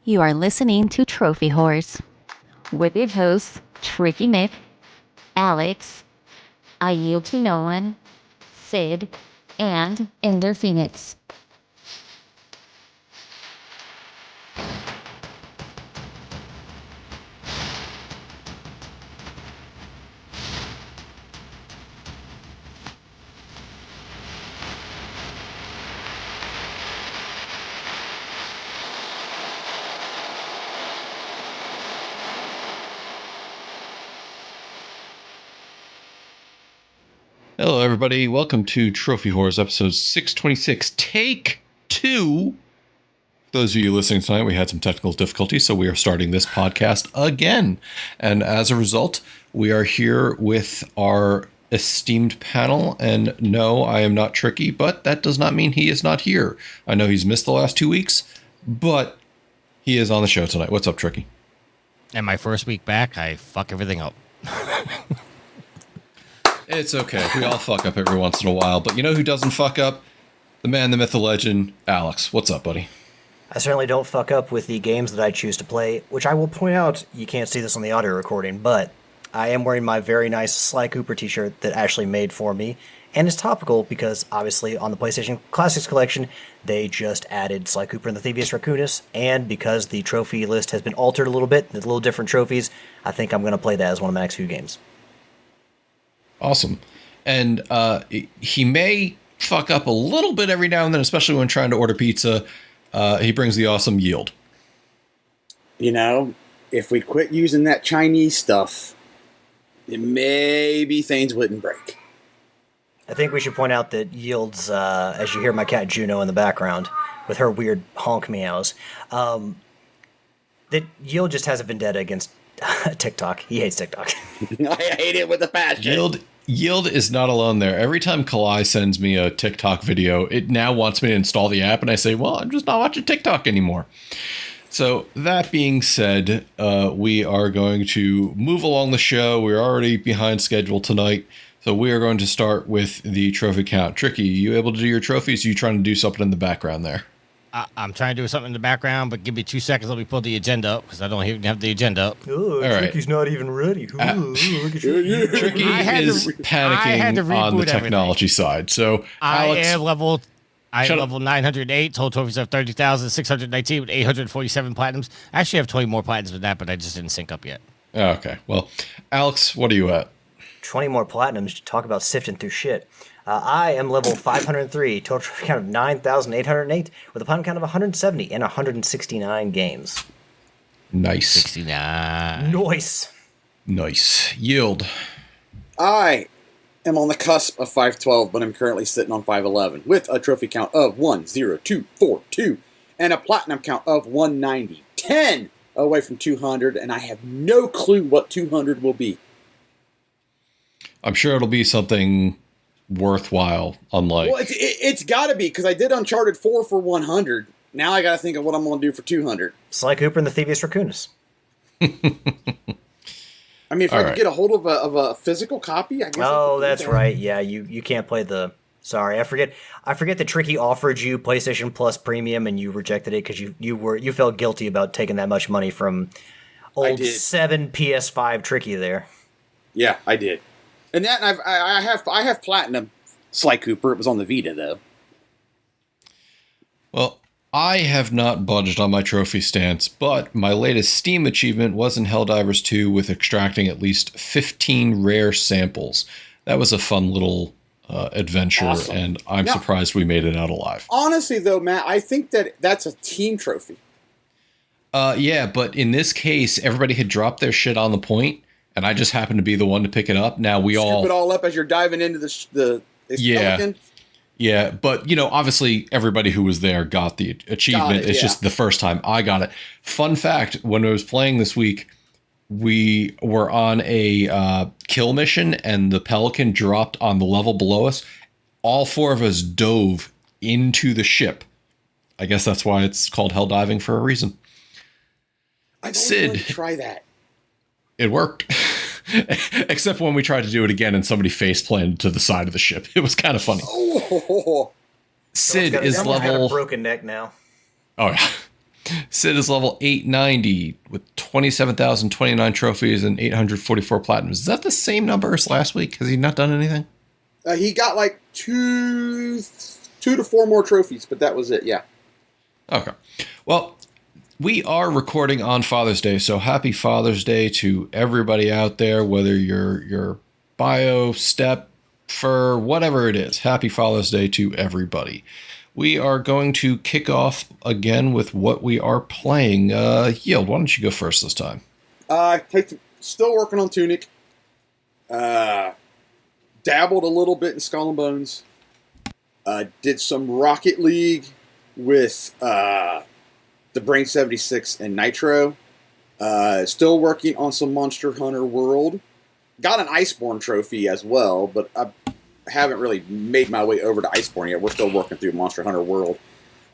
You are listening to Trophy Horse with your hosts, Tricky Nick, Alex, I Yield to No One, Sid, and Ender Phoenix. Hello, everybody. Welcome to Trophy Horrors, episode 626, take 2. For those of you listening tonight, we had some technical difficulties, so we are starting this podcast again. And as a result, we are here with our esteemed panel. And no, I am not Tricky, but that does not mean he is not here. I know he's missed the last 2 weeks, but he is on the show tonight. What's up, Tricky? And my first week back, I fuck everything up. It's okay. We all fuck up every once in a while. But you know who doesn't fuck up? The man, the myth, the legend, Alex. What's up, buddy? I certainly don't fuck up with the games that I choose to play, which I will point out, you can't see this on the audio recording, but I am wearing my very nice Sly Cooper t-shirt that Ashley made for me, and it's topical because, obviously, on the PlayStation Classics Collection, they just added Sly Cooper and the Thievius Raccoonus, and because the trophy list has been altered a little bit, there's little different trophies, I think I'm going to play that as one of my next few games. Awesome. And he may fuck up a little bit every now and then, especially when trying to order pizza. He brings the awesome Yield. You know, if we quit using that Chinese stuff, then maybe things wouldn't break. I think we should point out that Yields, as you hear my cat Juno in the background, with her weird honk meows, that Yield just has a vendetta against TikTok. He hates TikTok. I hate it with a passion. Yield is not alone there. Every time Kalai sends me a TikTok video, it now wants me to install the app, and I say, well, I'm just not watching TikTok anymore. So that being said, we are going to move along the show. We're already behind schedule tonight, so we are going to start with the trophy count. Tricky, you able to do your trophies? Are you trying to do something in the background there? I'm trying to do something in the background, but give me 2 seconds. Let me pull the agenda up, because I don't even have the agenda up. Oh, Tricky's not even ready. Look at you. Tricky is panicking on the technology side. So, Alex, I am level 908. Total trophies of 30,619 with 847 platinums. I actually have 20 more platinums than that, but I just didn't sync up yet. Okay. Well, Alex, what are you at? 20 more platinums. Talk about sifting through shit. I am level 503, total trophy count of 9,808, with a platinum count of 170 and 169 games. Nice. 69. Nice. Yield. I am on the cusp of 512, but I'm currently sitting on 511, with a trophy count of 10242, and a platinum count of 190. 10 away from 200, and I have no clue what 200 will be. I'm sure it'll be something worthwhile, unlike... Well, it's got to be, because I did Uncharted 4 for 100. Now I got to think of what I'm going to do for 200. Sly Cooper and the Thievius Raccoonus. I mean, if I could get a hold of a physical copy, I guess. Oh, that's right. Yeah, you can't play the... Sorry, I forget that Tricky offered you PlayStation Plus Premium and you rejected it because you felt guilty about taking that much money from old 7 PS5 Tricky there. Yeah, I did. And that I have platinum Sly Cooper. It was on the Vita though. Well, I have not budged on my trophy stance, but my latest Steam achievement was in Helldivers 2 with extracting at least 15 rare samples. That was a fun little adventure, awesome. And I'm surprised we made it out alive. Honestly, though, Matt, I think that's a team trophy. Yeah, but in this case, everybody had dropped their shit on the point, and I just happened to be the one to pick it up. Now we scoop it all up as you're diving into the skeleton. Yeah, but, you know, obviously everybody who was there got the achievement. It's just the first time I got it. Fun fact, when I was playing this week, we were on a kill mission, and the Pelican dropped on the level below us. All 4 of us dove into the ship. I guess that's why it's called hell diving for a reason. I'd Sid, try that. It worked. Except when we tried to do it again and somebody face planted to the side of the ship. It was kind of funny. Oh. Sid is level... got a broken neck now. Oh, yeah. Sid is level 890 with 27,029 trophies and 844 platinums. Is that the same number as last week? Has he not done anything? He got like two to four more trophies, but that was it. Yeah. Okay. Well, we are recording on Father's Day, so happy Father's Day to everybody out there, whether you're bio, step, fur, whatever it is. Happy Father's Day to everybody. We are going to kick off again with what we are playing. Yield, why don't you go first this time? Still working on Tunic. Dabbled a little bit in Skull and Bones. Did some Rocket League with the Brain 76 and Nitro. Still working on some Monster Hunter World. Got an Iceborne trophy as well, but I haven't really made my way over to Iceborne yet. We're still working through Monster Hunter World.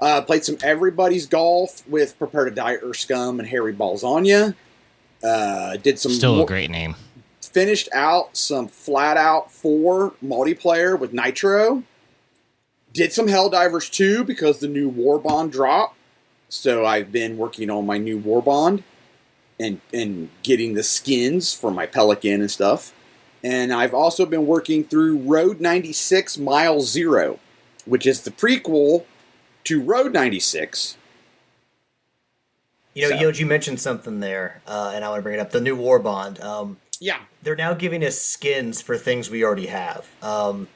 Played some Everybody's Golf with Prepare to Die, Scum, and Harry Balzania. Did some Still a great name. Finished out some Flat Out 4 multiplayer with Nitro. Did some Helldivers 2 because the new Warbond dropped. So I've been working on my new Warbond and getting the skins for my Pelican and stuff. And I've also been working through Road 96 Mile Zero, which is the prequel to Road 96. You know, Yield, you mentioned something there, and I want to bring it up. The new Warbond. Yeah. They're now giving us skins for things we already have.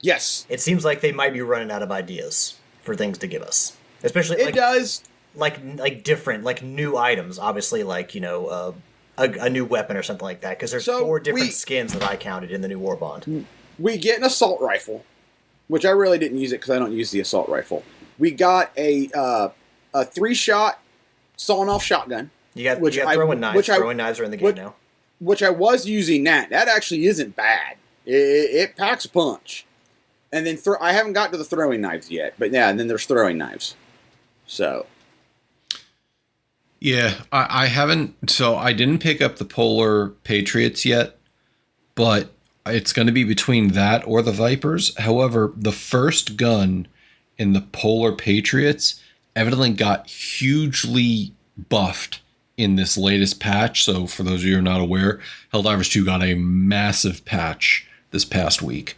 Yes. It seems like they might be running out of ideas for things to give us. Especially, It does. Like different, like new items. Obviously, like, you know, a new weapon or something like that. Because there's 4 different skins that I counted in the new Warbond. We get an assault rifle, which I really didn't use it because I don't use the assault rifle. We got a 3-shot sawn-off shotgun. You got throwing knives. Throwing knives are in the game now. Which I was using that. That actually isn't bad. It packs a punch. And then I haven't got to the throwing knives yet. But yeah, and then there's throwing knives. So. Yeah, I haven't. So I didn't pick up the Polar Patriots yet, but it's going to be between that or the Vipers. However, the first gun in the Polar Patriots evidently got hugely buffed in this latest patch. So for those of you who are not aware, Helldivers 2 got a massive patch this past week.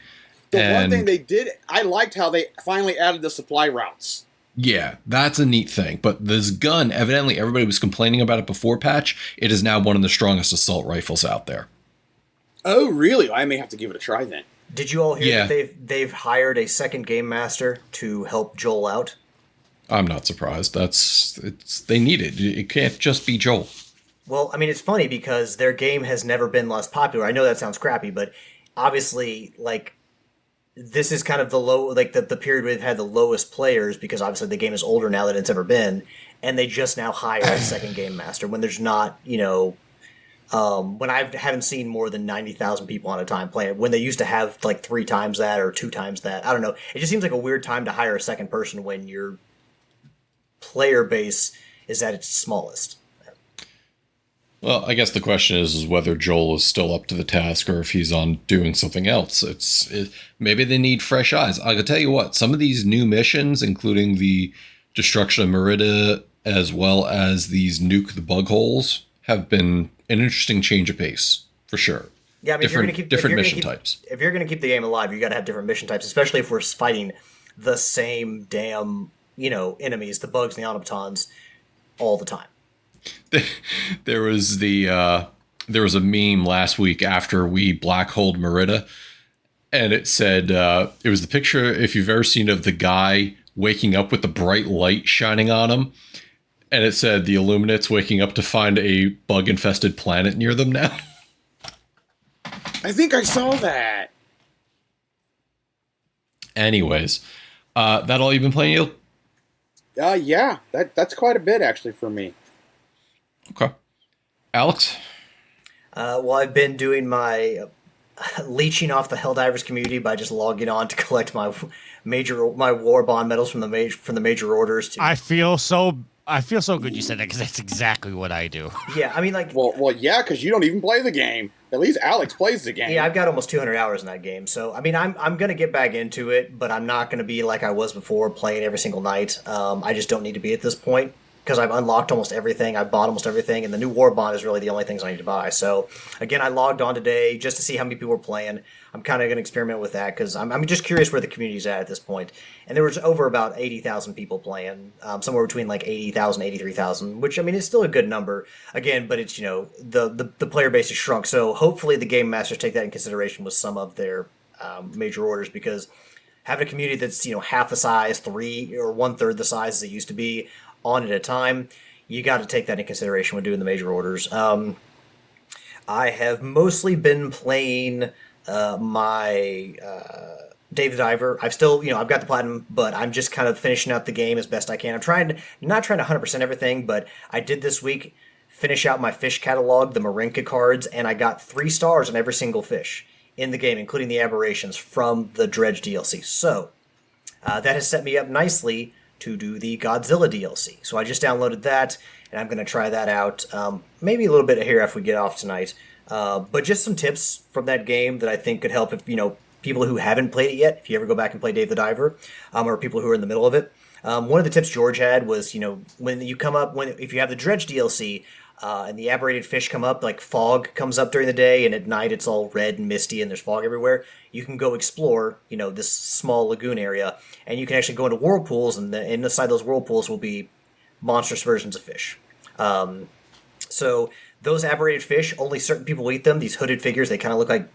One thing they did, I liked how they finally added the supply routes. Yeah, that's a neat thing. But this gun, evidently everybody was complaining about it before patch. It is now one of the strongest assault rifles out there. Oh, really? I may have to give it a try then. Did you all hear that they've hired a second game master to help Joel out? I'm not surprised. They need it. It can't just be Joel. Well, I mean, it's funny because their game has never been less popular. I know that sounds crappy, but obviously, like, this is kind of the period where they've had the lowest players because obviously the game is older now than it's ever been, and they just now hire a second game master when there's not, you know, when I haven't seen more than 90,000 people on a time playing it, when they used to have like 3 times that or 2 times that. I don't know. It just seems like a weird time to hire a second person when your player base is at its smallest. Well, I guess the question is whether Joel is still up to the task or if he's on doing something else. Maybe they need fresh eyes. I can tell you what, some of these new missions, including the destruction of Merida, as well as these nuke the bug holes, have been an interesting change of pace, for sure. Yeah, I mean, different mission types. If you're going to keep the game alive, you got to have different mission types, especially if we're fighting the same damn, you know, enemies, the bugs and the automatons, all the time. There was a meme last week after we black holed Merida, and it said it was the picture, if you've ever seen, of the guy waking up with the bright light shining on him, and it said the Illuminates waking up to find a bug infested planet near them now. I think I saw that. Anyways, that all you've been playing, Yield? Yeah, that's quite a bit actually for me. Okay. Alex? Well, I've been doing my leeching off the Helldivers community by just logging on to collect my war bond medals from the major orders. I feel so good you said that because that's exactly what I do. Yeah, I mean, like, well, yeah, because you don't even play the game. At least Alex plays the game. Yeah, I've got almost 200 hours in that game, so I mean, I'm gonna get back into it, but I'm not gonna be like I was before, playing every single night. I just don't need to be at this point. because I've unlocked almost everything. I've bought almost everything, and the new War Bond is really the only things I need to buy. So, again, I logged on today just to see how many people were playing. I'm kind of going to experiment with that because I'm just curious where the community's at this point. And there was over about 80,000 people playing, somewhere between like 80,000, 83,000, which, I mean, is still a good number. Again, but it's, the player base has shrunk. So hopefully the Game Masters take that in consideration with some of their major orders, because having a community that's, half the size, 3 or 1/3 the size as it used to be, on at a time, you got to take that in consideration when doing the major orders. I have mostly been playing my Dave the Diver. I've still, I've got the platinum, but I'm just kind of finishing out the game as best I can. Not trying to 100% everything, but I did this week finish out my fish catalog, the Marinka cards, and I got 3 stars on every single fish in the game, including the aberrations from the Dredge DLC. So that has set me up nicely to do the Godzilla DLC. So I just downloaded that, and I'm going to try that out maybe a little bit here after we get off tonight. But just some tips from that game that I think could help if, people who haven't played it yet, if you ever go back and play Dave the Diver, or people who are in the middle of it. One of the tips George had was, when you come up, if you have the Dredge DLC, and the aberrated fish come up, like fog comes up during the day, and at night it's all red and misty and there's fog everywhere, you can go explore, this small lagoon area, and you can actually go into whirlpools, and inside those whirlpools will be monstrous versions of fish. So those aberrated fish, only certain people eat them. These hooded figures, they kind of look like,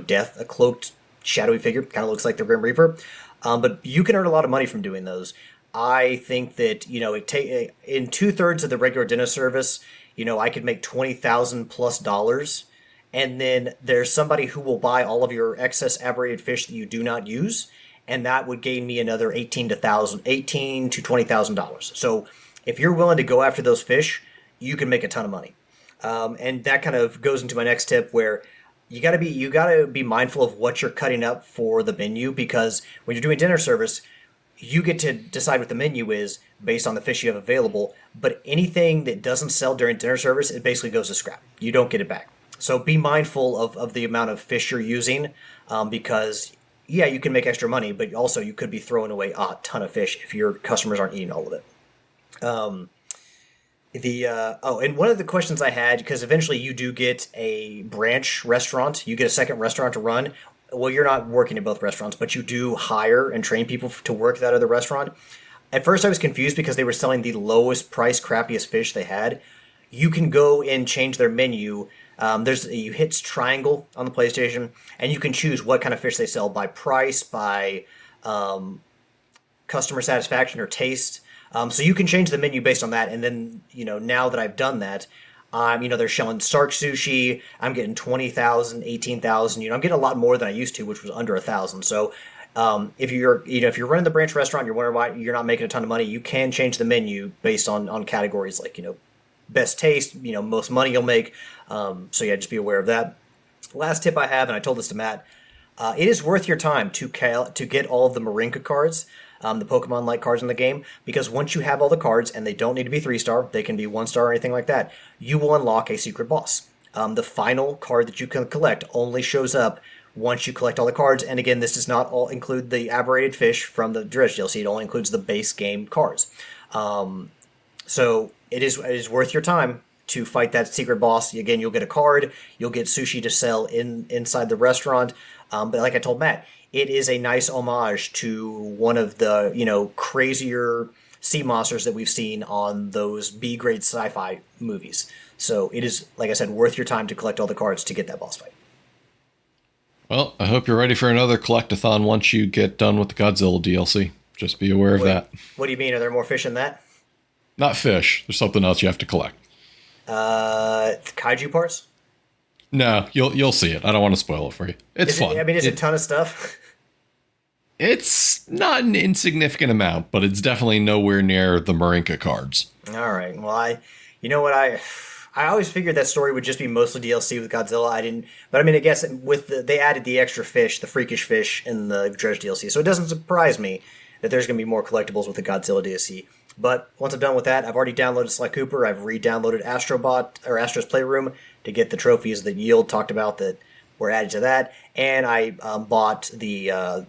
death, a cloaked, shadowy figure, kind of looks like the Grim Reaper. But you can earn a lot of money from doing those. I think that, in 2/3 of the regular dinner service, I could make $20,000+ and then there's somebody who will buy all of your excess aberrated fish that you do not use, and that would gain me another $18,000 to $20,000. So if you're willing to go after those fish, you can make a ton of money. And that kind of goes into my next tip, where you gotta be mindful of what you're cutting up for the menu, because when you're doing dinner service, you get to decide what the menu is based on the fish you have available, but anything that doesn't sell during dinner service, it basically goes to scrap. You don't get it back. So be mindful of the amount of fish you're using, because, yeah, you can make extra money, but also you could be throwing away a ton of fish if your customers aren't eating all of it. And one of the questions I had, because eventually you do get a branch restaurant, you get a second restaurant to run. Well, you're not working at both restaurants, but you do hire and train people to work that other restaurant. At first I was confused because they were selling the lowest price, crappiest fish they had. You can go and change their menu. You hit triangle on the PlayStation, and you can choose what kind of fish they sell by price, by customer satisfaction or taste. So you can change the menu based on that. And then, now that I've done that, they're selling Sark sushi. I'm getting 20,000, 18,000. I'm getting a lot more than I used to, which was under 1,000. So if you're running the branch restaurant, you're wondering why you're not making a ton of money, you can change the menu based on categories like, best taste, most money you'll make. So yeah, just be aware of that. Last tip I have, and I told this to Matt, it is worth your time to get all of the Marinka cards, the Pokemon-like cards in the game, because once you have all the cards, and they don't need to be 3-star, they can be 1-star or anything like that, you will unlock a secret boss. The final card that you can collect only shows up once you collect all the cards, and again, this does not all include the aberrated fish from the Dredge DLC, it only includes the base game cards. So it is worth your time to fight that secret boss. Again, you'll get a card, you'll get sushi to sell inside the restaurant, but like I told Matt, it is a nice homage to one of the, crazier sea monsters that we've seen on those B-grade sci-fi movies. So it is, like I said, worth your time to collect all the cards to get that boss fight. Well, I hope you're ready for another collectathon once you get done with the Godzilla DLC. Just be aware of that. What do you mean? Are there more fish in that? Not fish. There's something else you have to collect. Kaiju parts? No, you'll see it. I don't want to spoil it for you. It's fun. Is it a ton of stuff? It's not an insignificant amount, but it's definitely nowhere near the Marinka cards. All right. Well, I always figured that story would just be mostly DLC with Godzilla. I didn't, but I guess they added the extra fish, the freakish fish in the Dredge DLC, so it doesn't surprise me that there's going to be more collectibles with the Godzilla DLC. But once I'm done with that, I've already downloaded Sly Cooper. I've re-downloaded Astro's Playroom to get the trophies that Yield talked about that were added to that, and I bought the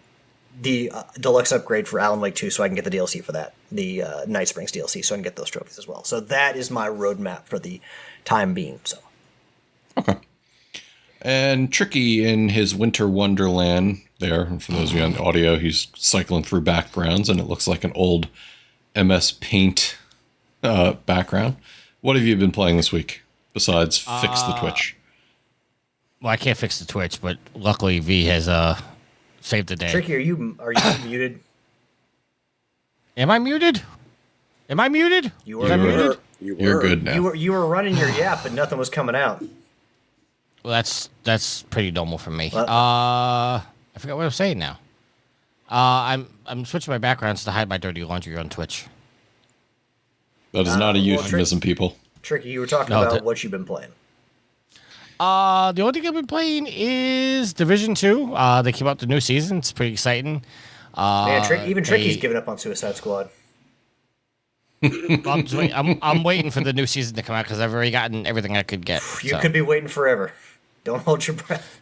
the deluxe upgrade for Alan Wake 2 so I can get the DLC for that. The Night Springs DLC so I can get those trophies as well. So that is my roadmap for the time being. So. Okay. And Tricky in his Winter Wonderland there, and for those of you on the audio, he's cycling through backgrounds, and it looks like an old MS Paint background. What have you been playing this week besides fix the Twitch? Well, I can't fix the Twitch, but luckily V has saved the day. Tricky, are you muted? Am I muted? Am I muted? You were muted. You're good now. You were running your yap, but nothing was coming out. Well, that's pretty normal for me. What? I forgot what I was saying now. I'm switching my backgrounds to hide my dirty laundry on Twitch. That is not a euphemism, people. Tricky, you were talking about what you've been playing. The only thing I've been playing is Division 2. They came out the new season. It's pretty exciting. Man, Tricky's given up on Suicide Squad. I'm waiting for the new season to come out because I've already gotten everything I could get. You could be waiting forever. Don't hold your breath.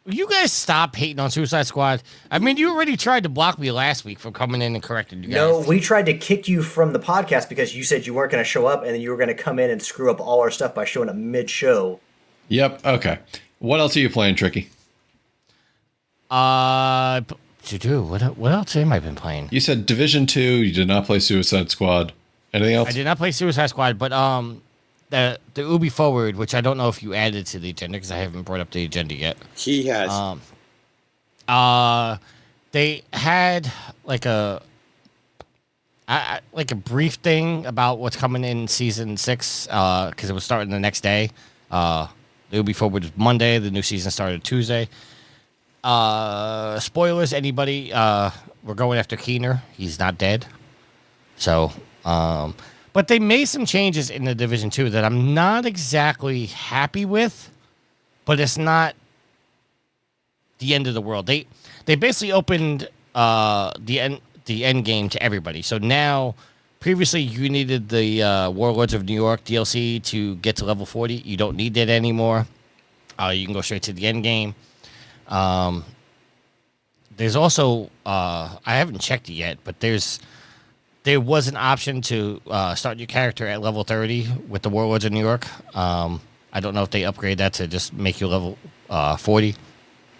You guys stop hating on Suicide Squad. I mean, you already tried to block me last week for coming in and correcting you guys. No, we tried to kick you from the podcast because you said you weren't going to show up, and then you were going to come in and screw up all our stuff by showing up mid-show. Yep. Okay. What else are you playing, Tricky? What else have I been playing? You said Division 2. You did not play Suicide Squad. Anything else? I did not play Suicide Squad, but the Ubi Forward, which I don't know if you added to the agenda because I haven't brought up the agenda yet. He has. They had like a brief thing about what's coming in season 6 because it was starting the next day. The Ubi Forward was Monday. The new season started Tuesday. Spoilers, anybody? We're going after Keener. He's not dead. So, but they made some changes in the Division 2 that I'm not exactly happy with, but it's not the end of the world. They basically opened the end game to everybody. So now, previously you needed the Warlords of New York DLC to get to level 40. You don't need that anymore. You can go straight to the end game. There's also I haven't checked it yet, but there was an option to start your character at level 30 with the Warlords of New York. I don't know if they upgrade that to just make you level 40.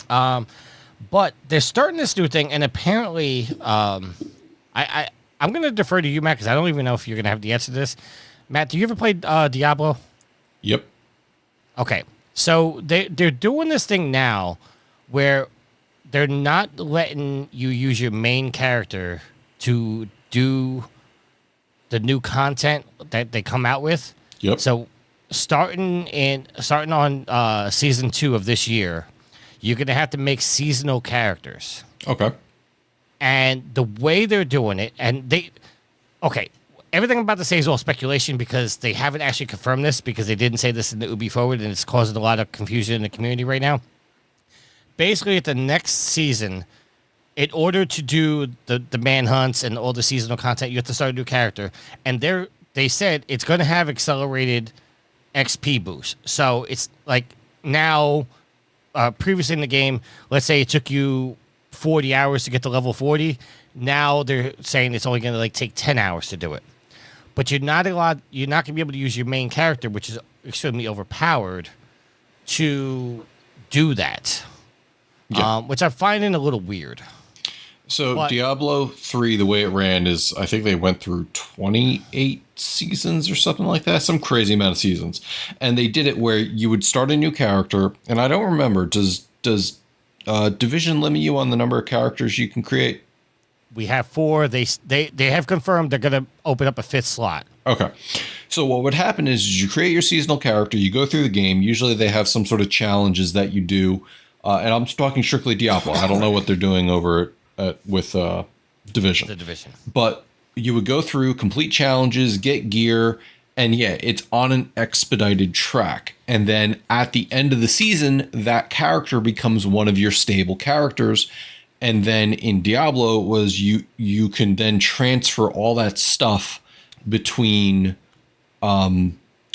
But they're starting this new thing, and apparently, I'm going to defer to you, Matt, because I don't even know if you're going to have the answer to this. Matt, do you ever play Diablo? Yep. Okay, so they're doing this thing now where they're not letting you use your main character to do the new content that they come out with. Yep. So starting on season 2 of this year, you're gonna have to make seasonal characters. Okay. And the way they're doing it, everything I'm about to say is all speculation because they haven't actually confirmed this because they didn't say this in the Ubi Forward, and it's causing a lot of confusion in the community right now. Basically, at the next season, in order to do the manhunts and all the seasonal content, you have to start a new character. And they said it's going to have accelerated XP boost. So it's like now, previously in the game, let's say it took you 40 hours to get to level 40. Now they're saying it's only going to take 10 hours to do it. But you're not going to be able to use your main character, which is extremely overpowered, to do that. Yeah. Which I'm finding a little weird. So Diablo 3, the way it ran is, I think they went through 28 seasons or something like that, some crazy amount of seasons. And they did it where you would start a new character, and I don't remember, does Division limit you on the number of characters you can create? We have 4. They have confirmed they're going to open up a 5th slot. Okay. So what would happen is you create your seasonal character, you go through the game. Usually they have some sort of challenges that you do. And I'm talking strictly Diablo. I don't know what they're doing over with Division. The Division. But you would go through, complete challenges, get gear, and yeah, it's on an expedited track. And then at the end of the season, that character becomes one of your stable characters. And then in Diablo was you can then transfer all that stuff between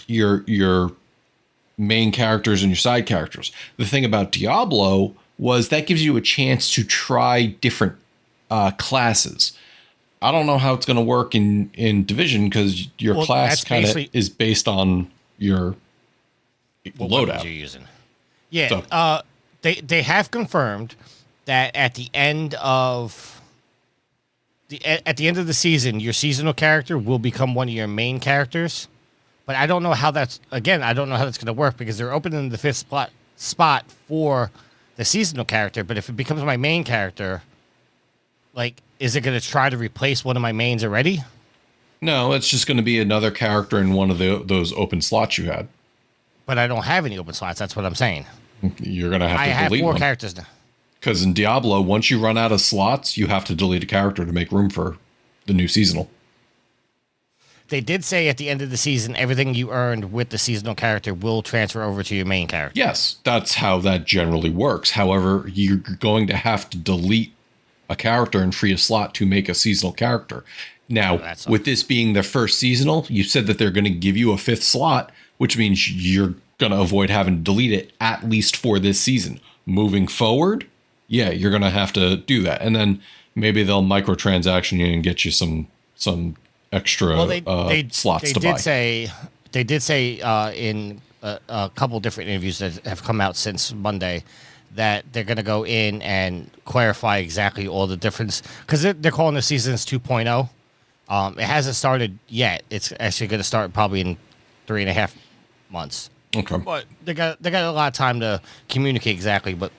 your main characters and your side characters. The thing about Diablo was that gives you a chance to try different classes. I don't know how it's going to work in Division because your class kind of is based on your loadout you're using. Yeah, so. They have confirmed that at the end of the season, your seasonal character will become one of your main characters. But I don't know how that's going to work because they're opening the 5th spot for the seasonal character. But if it becomes my main character, like, is it going to try to replace one of my mains already? No, it's just going to be another character in one of those open slots you had. But I don't have any open slots. That's what I'm saying. You're going to have to delete one. I have 4 characters now. Because in Diablo, once you run out of slots, you have to delete a character to make room for the new seasonal. They did say at the end of the season, everything you earned with the seasonal character will transfer over to your main character. Yes, that's how that generally works. However, you're going to have to delete a character and free a slot to make a seasonal character. Now, with this being their first seasonal, you said that they're going to give you a 5th slot, which means you're going to avoid having to delete it at least for this season. Moving forward, yeah, you're going to have to do that. And then maybe they'll microtransaction you and get you some extra slots to buy. They did say in a couple different interviews that have come out since Monday that they're going to go in and clarify exactly all the difference. Because they're calling the seasons 2.0. It hasn't started yet. It's actually going to start probably in 3.5 months. Okay. But they got a lot of time to communicate exactly. But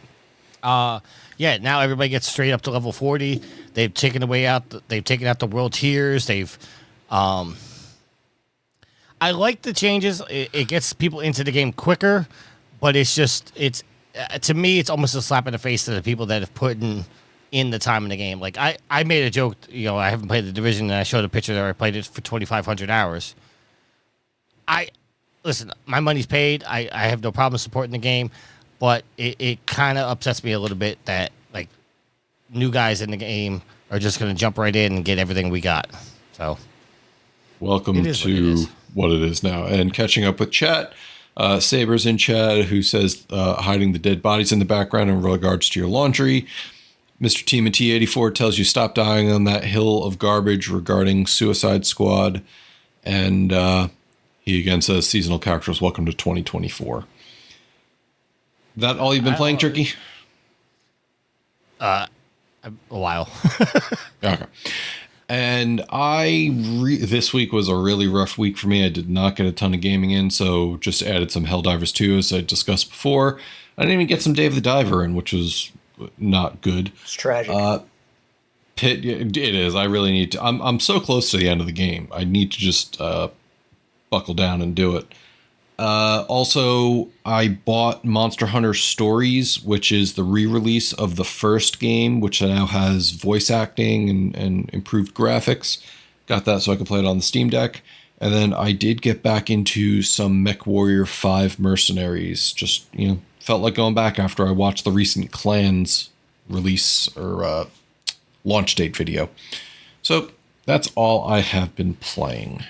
yeah, now everybody gets straight up to level 40. They've taken out the world tiers. I like the changes. It gets people into the game quicker, but it's to me, it's almost a slap in the face to the people that have put in the time in the game. Like I made a joke, I haven't played the Division, and I showed a picture that I played it for 2,500 hours. Listen, my money's paid. I have no problem supporting the game, but it kind of upsets me a little bit that like new guys in the game are just going to jump right in and get everything we got. So, welcome to what it is now, and catching up with chat. Saber's in chat, who says hiding the dead bodies in the background in regards to your laundry. Mr. T84 tells you stop dying on that hill of garbage regarding Suicide Squad, and he again says seasonal characters. Welcome to 2024. That all you've been playing, Tricky? A while. Okay. And this week was a really rough week for me. I did not get a ton of gaming in, so just added some Helldivers 2, as I discussed before. I didn't even get some Dave the Diver in, which was not good. It's tragic. It is. I really need to. I'm so close to the end of the game. I need to just buckle down and do it. Also, I bought Monster Hunter Stories, which is the re-release of the first game, which now has voice acting and improved graphics. Got that so I could play it on the Steam Deck. And then I did get back into some MechWarrior 5 Mercenaries. Just, felt like going back after I watched the recent Clans release or launch date video. So that's all I have been playing.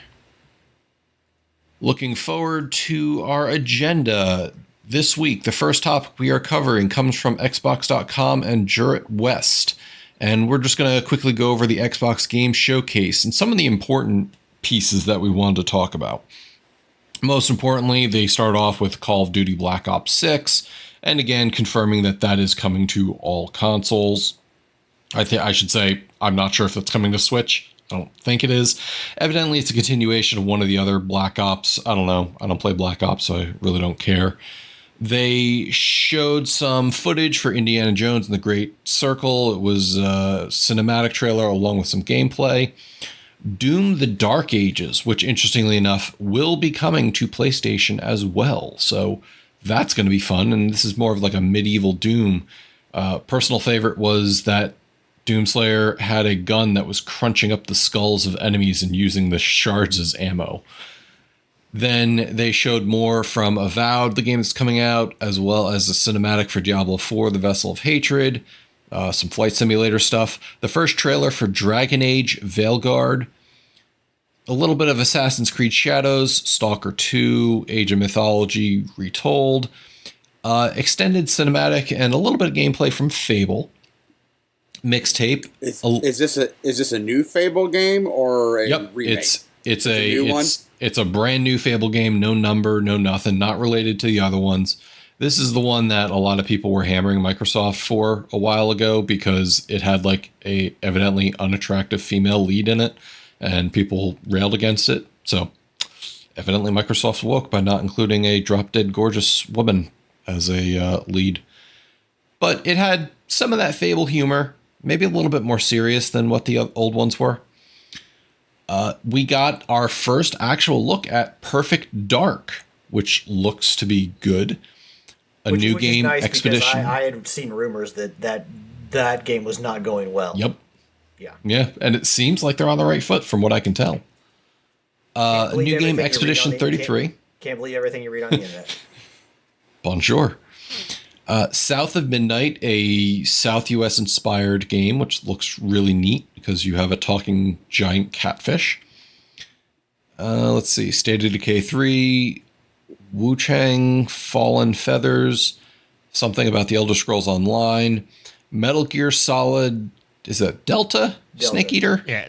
Looking forward to our agenda this week. The first topic we are covering comes from Xbox.com and Juret West. And we're just going to quickly go over the Xbox Game Showcase and some of the important pieces that we wanted to talk about. Most importantly, they start off with Call of Duty Black Ops 6. And again, confirming that is coming to all consoles. I should say, I'm not sure if it's coming to Switch. I don't think it is. Evidently, it's a continuation of one of the other Black Ops. I don't know. I don't play Black Ops, so I really don't care. They showed some footage for Indiana Jones and the Great Circle. It was a cinematic trailer along with some gameplay. Doom: The Dark Ages, which interestingly enough will be coming to PlayStation as well. So that's going to be fun. And this is more of like a medieval Doom. Personal favorite was that Doomslayer had a gun that was crunching up the skulls of enemies and using the shards as ammo. Then they showed more from Avowed, the game that's coming out, as well as the cinematic for Diablo 4, The Vessel of Hatred, some flight simulator stuff. The first trailer for Dragon Age Veilguard, a little bit of Assassin's Creed Shadows, Stalker 2, Age of Mythology Retold, Extended cinematic and a little bit of gameplay from Fable. Mixtape. Is this a new Fable game or a remake? It's a brand new Fable game, no number, no nothing, not related to the other ones. This is the one that a lot of people were hammering Microsoft for a while ago because it had like a evidently unattractive female lead in it, and people railed against it. So evidently Microsoft's woke by not including a drop-dead gorgeous woman as a lead. But it had some of that Fable humor, maybe a little bit more serious than what the old ones were. We got our first actual look at Perfect Dark, which looks to be good. Which new game, nice Expedition. I had seen rumors that game was not going well. Yep. Yeah, and it seems like they're on the right foot from what I can tell. New game, Expedition 33. Can't believe everything you read on the internet. Bonjour. South of Midnight, a South US inspired game, which looks really neat because you have a talking giant catfish. Let's see. State of Decay 3, Wu Chang, Fallen Feathers, something about the Elder Scrolls Online, Metal Gear Solid, is that Delta? Snake Eater? Yeah.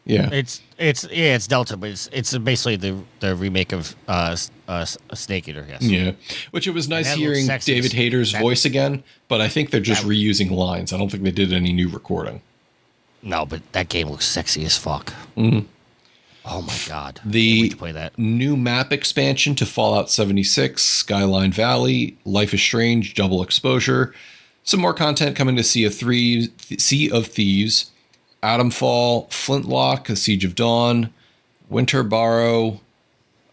Yeah. It's Delta, but it's basically the remake of Snake Eater, yes. Yeah. Which it was nice hearing David Hayter's voice again, but I think they're just reusing lines. I don't think they did any new recording. No, but that game looks sexy as fuck. Mm-hmm. Oh my god. The to play that. New map expansion to Fallout 76, Skyline Valley, Life is Strange, Double Exposure. Some more content coming to Sea of Thieves, Atomfall, Flintlock, A Siege of Dawn, Winter Borrow,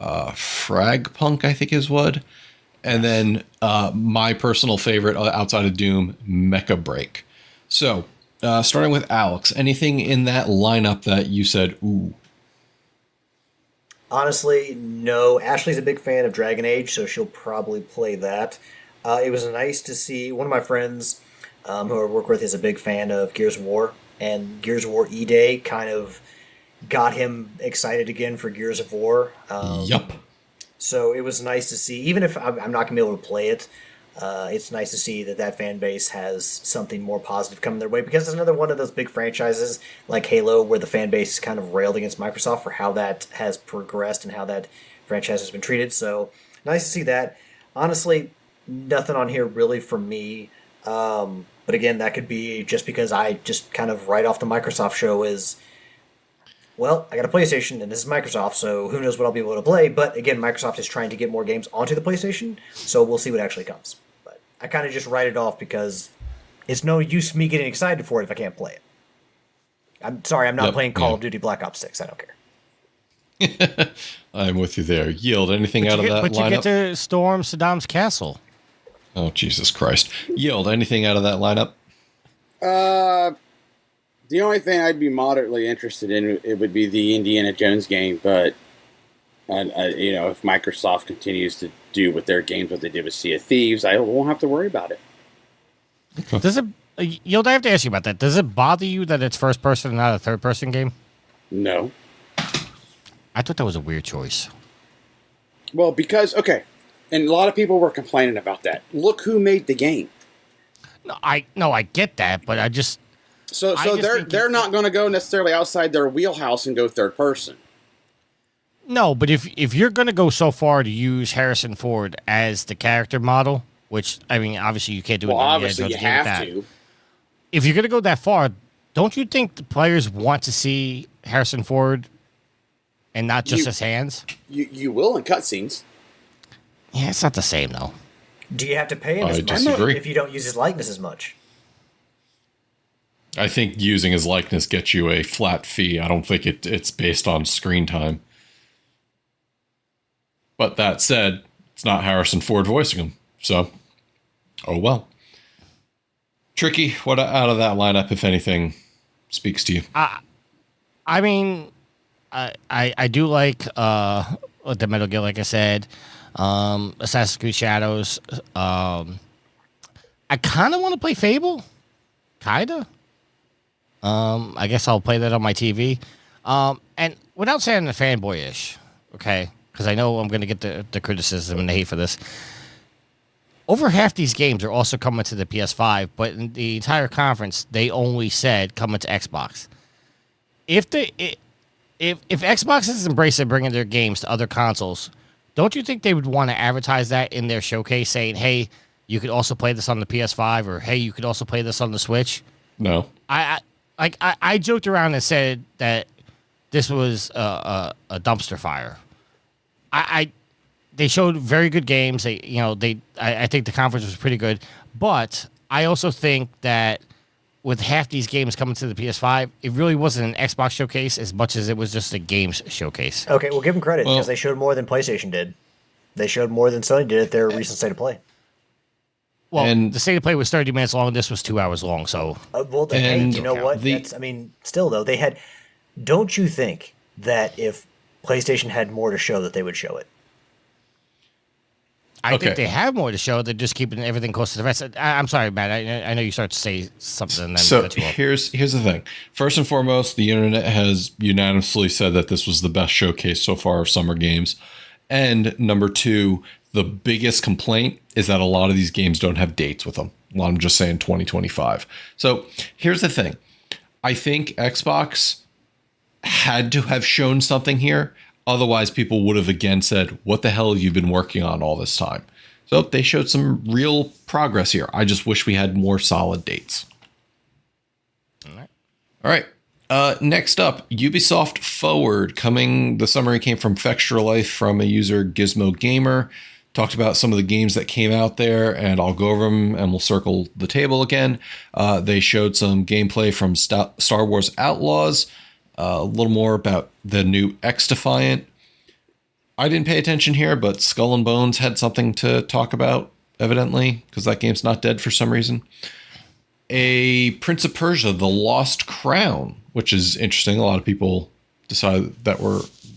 Fragpunk, I think is what. And then my personal favorite outside of Doom, Mecha Break. So, starting with Alex, anything in that lineup that you said, ooh? Honestly, no. Ashley's a big fan of Dragon Age, so she'll probably play that. It was nice to see one of my friends who I work with is a big fan of Gears of War, and Gears of War E-Day kind of got him excited again for Gears of War. Yup. So it was nice to see, even if I'm not going to be able to play it, it's nice to see that fan base has something more positive coming their way, because it's another one of those big franchises like Halo where the fan base is kind of railed against Microsoft for how that has progressed and how that franchise has been treated. So nice to see that. Honestly, nothing on here really for me. But again, that could be just because I just kind of right off the Microsoft show is, well, I got a PlayStation and this is Microsoft, so who knows what I'll be able to play. But again, Microsoft is trying to get more games onto the PlayStation, so we'll see what actually comes. But I kind of just write it off because it's no use me getting excited for it if I can't play it. I'm sorry, I'm not playing Call of Duty Black Ops 6. I don't care. I'm with you there. Yield, anything out of that lineup? But you get to storm Saddam's castle. Oh, Jesus Christ. Yield, anything out of that lineup? The only thing I'd be moderately interested in, it would be the Indiana Jones game, but if Microsoft continues to do with their games what they did with Sea of Thieves, I won't have to worry about it. Does it? Yield, I have to ask you about that. Does it bother you that it's first person and not a third person game? No. I thought that was a weird choice. Well, because and a lot of people were complaining about that. Look who made the game. No, I get that, but I just they're not going to go necessarily outside their wheelhouse and go third person. No, but if you're going to go so far to use Harrison Ford as the character model, which I mean, obviously you can't do it. Well, obviously you have to. If you're going to go that far, don't you think the players want to see Harrison Ford and not just his hands? You will in cutscenes. Yeah, it's not the same though. Do you have to pay him as much if you don't use his likeness as much? I think using his likeness gets you a flat fee. I don't think it's based on screen time. But that said, it's not Harrison Ford voicing him. So, oh well. Tricky, what out of that lineup, if anything, speaks to you? I mean, I do like the Metal Gear, like I said. Assassin's Creed Shadows. I kind of want to play Fable. Kinda. I guess I'll play that on my TV. And without saying the fanboyish, okay, because I know I'm going to get the criticism and the hate for this. over half these games are also coming to the PS5, but in the entire conference, they only said coming to Xbox. If Xbox is embracing bringing their games to other consoles, don't you think they would want to advertise that in their showcase, saying, "Hey, you could also play this on the PS5," or "Hey, you could also play this on the Switch"? No. I joked around and said that this was a dumpster fire. They showed very good games. I think the conference was pretty good, but I also think that with half these games coming to the PS5, it really wasn't an Xbox showcase as much as it was just a games showcase. Okay, well, give them credit because they showed more than PlayStation did. They showed more than Sony did at their recent State of Play. Well, the State of Play was 30 minutes long. This was 2 hours long. So, hey, you know what? Still though, they had. Don't you think that if PlayStation had more to show, that they would show it? I think they have more to show. They're just keeping everything close to the rest. I'm sorry, Matt. I know you start to say something. And then so here's the thing. First and foremost, the internet has unanimously said that this was the best showcase so far of summer games. And number two, the biggest complaint is that a lot of these games don't have dates with them. A lot of them just saying 2025. So here's the thing. I think Xbox had to have shown something here. Otherwise, people would have again said, what the hell have you been working on all this time? So they showed some real progress here. I just wish we had more solid dates. All right. Next up, Ubisoft Forward. The summary came from Fextra Life from a user, Gizmo Gamer. Talked about some of the games that came out there, and I'll go over them and we'll circle the table again. They showed some gameplay from Star Wars Outlaws. A little more about the new X-Defiant. I didn't pay attention here, but Skull and Bones had something to talk about, evidently, because that game's not dead for some reason. A Prince of Persia, The Lost Crown, which is interesting. A lot of people decided that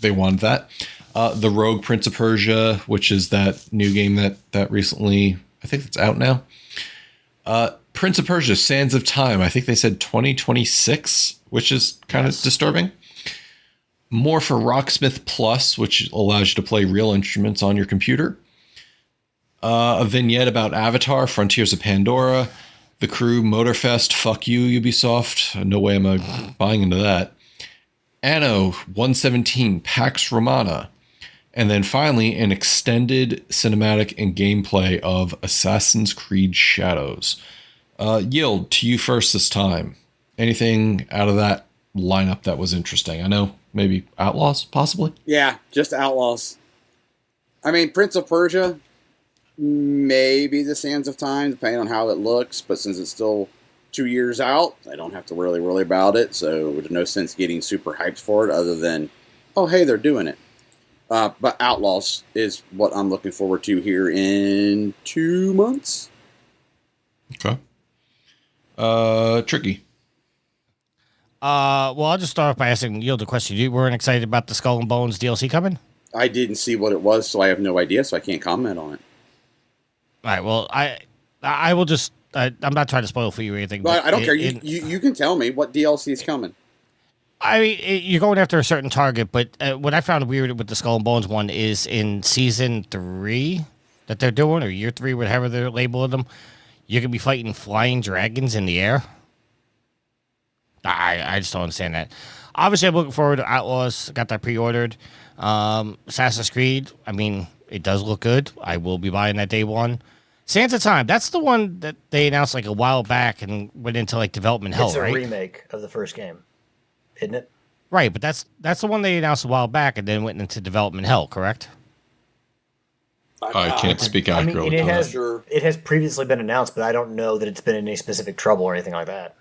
they wanted that. The Rogue Prince of Persia, which is that new game that recently, I think it's out now. Prince of Persia, Sands of Time. I think they said 2026, which is kind of disturbing. More for Rocksmith Plus, which allows you to play real instruments on your computer. A vignette about Avatar, Frontiers of Pandora. The Crew, Motorfest, fuck you, Ubisoft. No way am I buying into that. Anno 117, Pax Romana. And then finally, an extended cinematic and gameplay of Assassin's Creed Shadows. Yield, to you first this time. Anything out of that lineup that was interesting? I know maybe Outlaws, possibly? Yeah, just Outlaws. I mean, Prince of Persia, maybe the Sands of Time, depending on how it looks. But since it's still 2 years out, I don't have to really worry about it. So there's no sense getting super hyped for it other than, oh, hey, they're doing it. But Outlaws is what I'm looking forward to here in 2 months. Okay. Tricky. Well, I'll just start off by asking Yield a question. You weren't excited about the Skull and Bones DLC coming? I didn't see what it was, so I have no idea, so I can't comment on it. All right, well, I will just... I'm not trying to spoil for you or anything. But I don't care. You can tell me what DLC is coming. I mean, you're going after a certain target, but what I found weird with the Skull and Bones one is in Season 3 that they're doing, or Year 3, whatever they're labeling them, you're going to be fighting flying dragons in the air. I just don't understand that. Obviously, I'm looking forward to Outlaws. Got that pre-ordered. Assassin's Creed, I mean, it does look good. I will be buying that day one. Sands of Time, that's the one that they announced like a while back and went into like development hell, right? It's a remake of the first game, isn't it? Right, but that's the one they announced a while back and then went into development hell, correct? I can't speak accurately. I mean, it has previously been announced, but I don't know that it's been in any specific trouble or anything like that.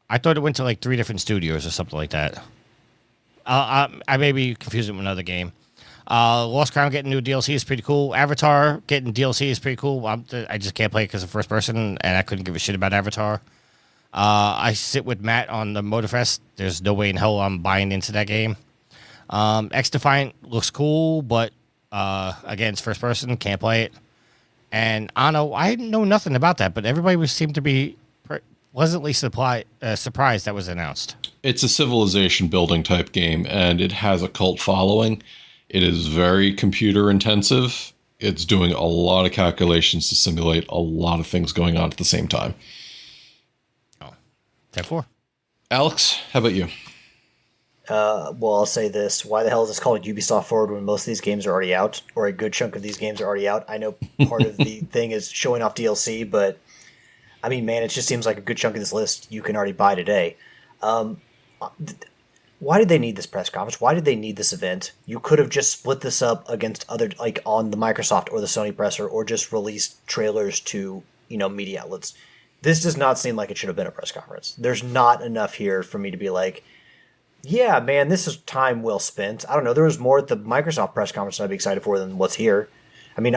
I thought it went to like 3 different studios or something like that. I may be confusing it with another game. Lost Crown getting new DLC is pretty cool. Avatar getting DLC is pretty cool. I just can't play it because of first person, and I couldn't give a shit about Avatar. I sit with Matt on the Motorfest. There's no way in hell I'm buying into that game. X-Defiant looks cool, but again, it's first person. Can't play it. And Anno, I know nothing about that, but everybody seemed to be pleasantly surprised that was announced. It's a civilization building type game, and it has a cult following. It is very computer intensive, it's doing a lot of calculations to simulate a lot of things going on at the same time. Oh, 10-4. Alex, how about you? Well, I'll say this. Why the hell is this called Ubisoft Forward when most of these games are already out, or a good chunk of these games are already out? I know part of the thing is showing off DLC, but I mean, man, it just seems like a good chunk of this list you can already buy today. Why did they need this press conference? Why did they need this event? You could have just split this up against other, like on the Microsoft or the Sony presser, or just released trailers to, media outlets. This does not seem like it should have been a press conference. There's not enough here for me to be like, yeah, man, this is time well spent. I don't know. There was more at the Microsoft press conference I'd be excited for than what's here. I mean,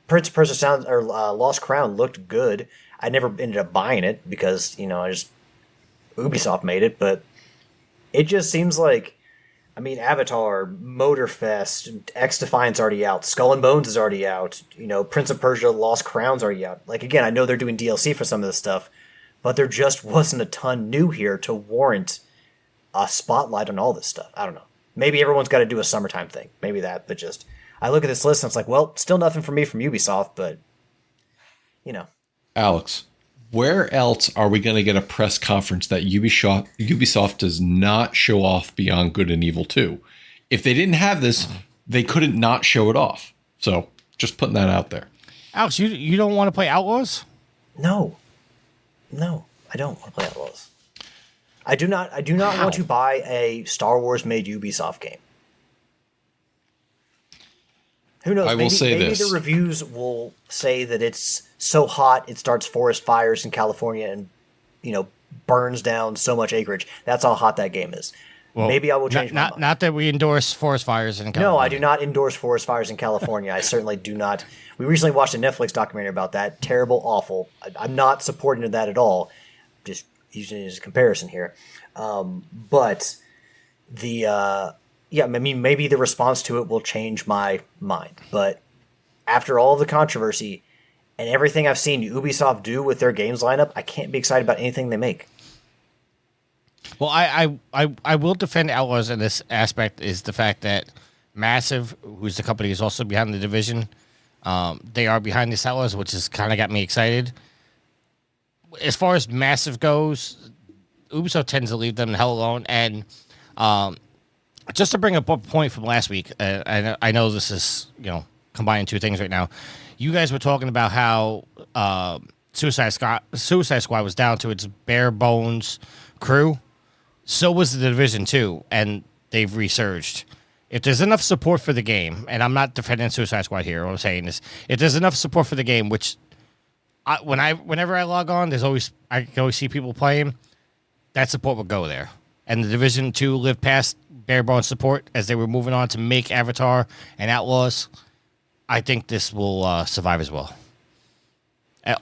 Prince of Persia Sounds or Lost Crown looked good. I never ended up buying it because Ubisoft made it, but it just seems like, I mean, Avatar, Motorfest, X Defiance already out, Skull and Bones is already out, Prince of Persia Lost Crown's already out. Like, again, I know they're doing DLC for some of this stuff, but there just wasn't a ton new here to warrant a spotlight on all this stuff. I don't know. Maybe everyone's got to do a summertime thing. Maybe that, but just, I look at this list and it's like, well, still nothing for me from Ubisoft, but, Alex, where else are we going to get a press conference that Ubisoft does not show off Beyond Good and Evil 2? If they didn't have this, they couldn't not show it off. So just putting that out there. Alex, you don't want to play Outlaws? No, I don't want to play Outlaws. I do not want to buy a Star Wars made Ubisoft game. Who knows? I will say maybe this. the reviews will say that it's so hot it starts forest fires in California and, burns down so much acreage. That's how hot that game is. Well, maybe I will change my mind. Not that we endorse forest fires in California. No, I do not endorse forest fires in California. I certainly do not. We recently watched a Netflix documentary about that. Terrible, awful. I'm not supporting that at all. Just using it as a comparison here. But the... yeah, I mean, maybe the response to it will change my mind. But after all the controversy and everything I've seen Ubisoft do with their games lineup, I can't be excited about anything they make. Well, I will defend Outlaws in this aspect is the fact that Massive, who's the company who's also behind the Division, they are behind this Outlaws, which has kind of got me excited. As far as Massive goes, Ubisoft tends to leave them the hell alone. And just to bring up a point from last week, I know this is, combining two things right now. You guys were talking about how Suicide Squad was down to its bare bones crew. So was the Division 2, and they've resurged. If there's enough support for the game, and I'm not defending Suicide Squad here, what I'm saying is, if there's enough support for the game, which whenever I log on, I can always see people playing, that support will go there. And the Division 2 lived past bare bones support as they were moving on to make Avatar and Outlaws. I think this will survive as well.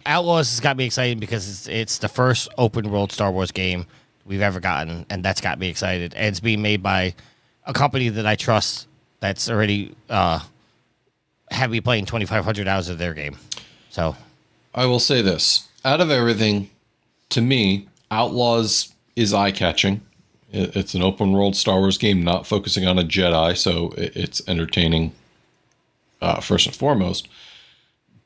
Outlaws has got me excited because it's the first open world Star Wars game we've ever gotten, and that's got me excited. And it's being made by a company that I trust that's already had me playing 2,500 hours of their game. So I will say this. Out of everything, to me, Outlaws is eye-catching. It's an open world Star Wars game, not focusing on a Jedi, so it's entertaining first and foremost.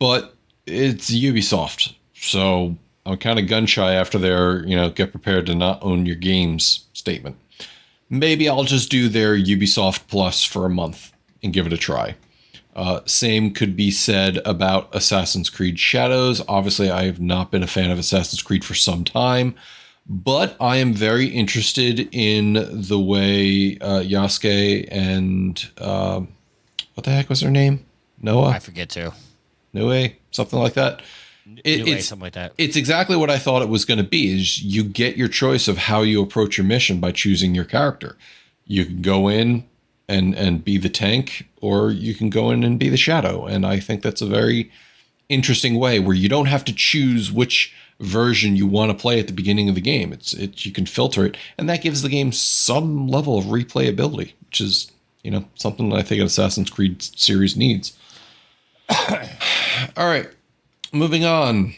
But it's Ubisoft, so I'm kind of gun shy after their, get prepared to not own your games statement. Maybe I'll just do their Ubisoft Plus for a month and give it a try. Same could be said about Assassin's Creed Shadows. Obviously, I have not been a fan of Assassin's Creed for some time. But I am very interested in the way Yasuke and what the heck was her name? Noah? I forget too. Noe? Something like that. Something like that. It's exactly what I thought it was going to be. Is you get your choice of how you approach your mission by choosing your character. You can go in and be the tank, or you can go in and be the shadow. And I think that's a very interesting way where you don't have to choose which version you want to play at the beginning of the game. You can filter it, and that gives the game some level of replayability, which is something that I think an Assassin's Creed series needs. All right, moving on.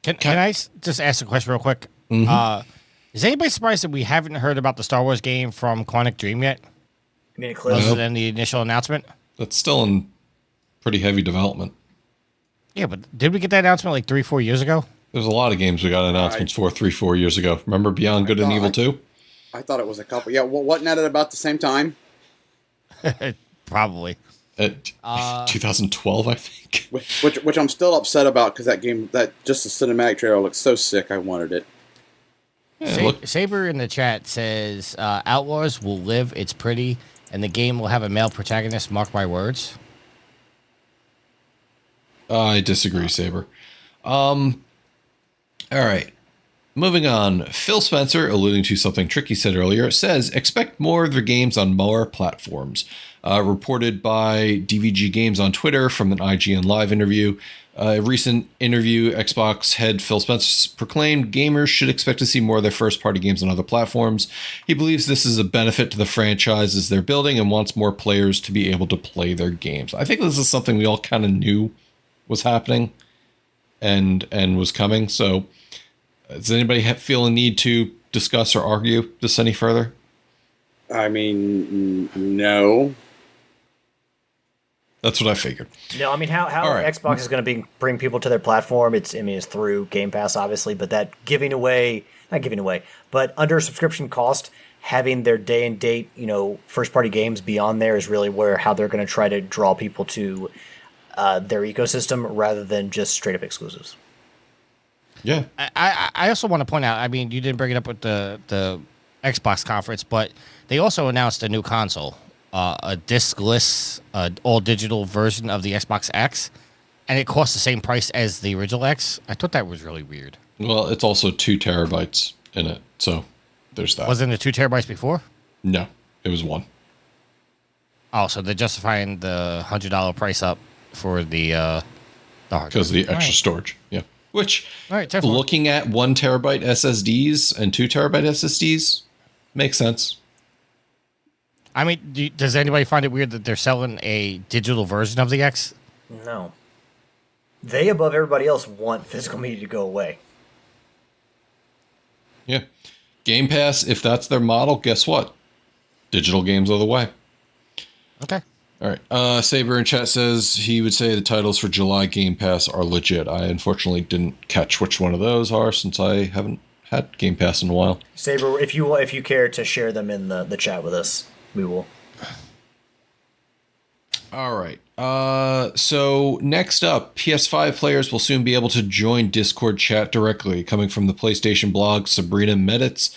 Can I just ask a question real quick? Mm-hmm. Is anybody surprised that we haven't heard about the Star Wars game from Quantic Dream yet? I mean, Other than the initial announcement? That's still in pretty heavy development. Yeah, but did we get that announcement like 3-4 years ago? There's a lot of games we got announcements for 3-4 years ago. Remember Beyond Good and Evil 2? I thought it was a couple. Yeah, wasn't that at about the same time? Probably. 2012, I think. Which I'm still upset about because that game, that just the cinematic trailer looks so sick. I wanted it. Yeah, Saber in the chat says, Outlaws will live, it's pretty, and the game will have a male protagonist, mark my words. I disagree, Saber. All right. Moving on. Phil Spencer, alluding to something Tricky said earlier, says, expect more of their games on more platforms. Reported by DVG Games on Twitter from an IGN Live interview. A recent interview, Xbox head Phil Spencer proclaimed gamers should expect to see more of their first-party games on other platforms. He believes this is a benefit to the franchises they're building and wants more players to be able to play their games. I think this is something we all kind of knew was happening and was coming. So does anybody feel a need to discuss or argue this any further? I mean, no. That's what I figured. No, I mean, how right. Xbox is going to bring people to their platform, it's through Game Pass, obviously, but that not giving away, but under subscription cost, having their day and date, first-party games beyond there is really how they're going to try to draw people to their ecosystem rather than just straight-up exclusives. Yeah. I also want to point out, I mean, you didn't bring it up with the Xbox conference, but they also announced a new console, a discless, all-digital version of the Xbox X, and it costs the same price as the original X. I thought that was really weird. Well, it's also 2 terabytes in it, so there's that. Wasn't it 2 terabytes before? No, it was 1. Oh, so they're justifying the $100 price up for the hard because of the extra All right. storage. Yeah. Which, All right, definitely. looking at 1 terabyte SSDs and 2 terabyte SSDs makes sense. I mean, does anybody find it weird that they're selling a digital version of the X? No. They, above everybody else, want physical media to go away. Yeah. Game Pass, if that's their model, guess what? Digital games are the way. Okay. All right. Saber in chat says he would say the titles for July Game Pass are legit. I unfortunately didn't catch which one of those are since I haven't had Game Pass in a while. Saber, if you care to share them in the chat with us, we will. All right. So next up, PS5 players will soon be able to join Discord chat directly. Coming from the PlayStation blog, Sabrina Meditz.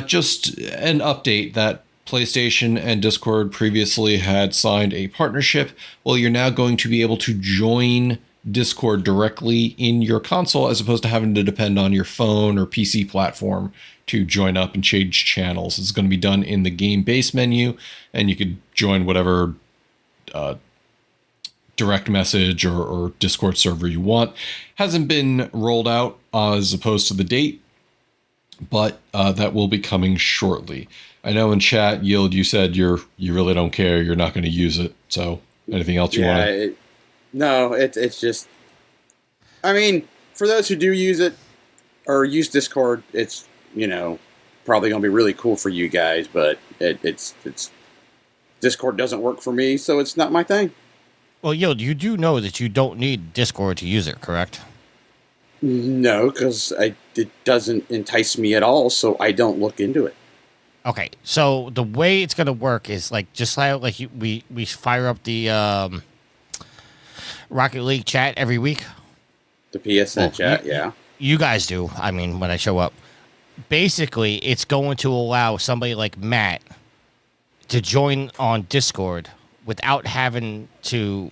Just an update that PlayStation and Discord previously had signed a partnership. Well, you're now going to be able to join Discord directly in your console as opposed to having to depend on your phone or PC platform to join up and change channels. It's going to be done in the game base menu, and you could join whatever direct message or Discord server you want. Hasn't been rolled out as opposed to the date, but that will be coming shortly. I know in chat, Yield, you said you really don't care. You're not going to use it. So anything else you want to? No, it's just, I mean, for those who do use it or use Discord, it's, probably going to be really cool for you guys, but it's Discord doesn't work for me, so it's not my thing. Well, Yield, you do know that you don't need Discord to use it, correct? No, because it doesn't entice me at all, so I don't look into it. Okay, so the way it's gonna work is just like we fire up the Rocket League chat every week. The PSN chat, yeah. You guys do. I mean, when I show up, basically, it's going to allow somebody like Matt to join on Discord without having to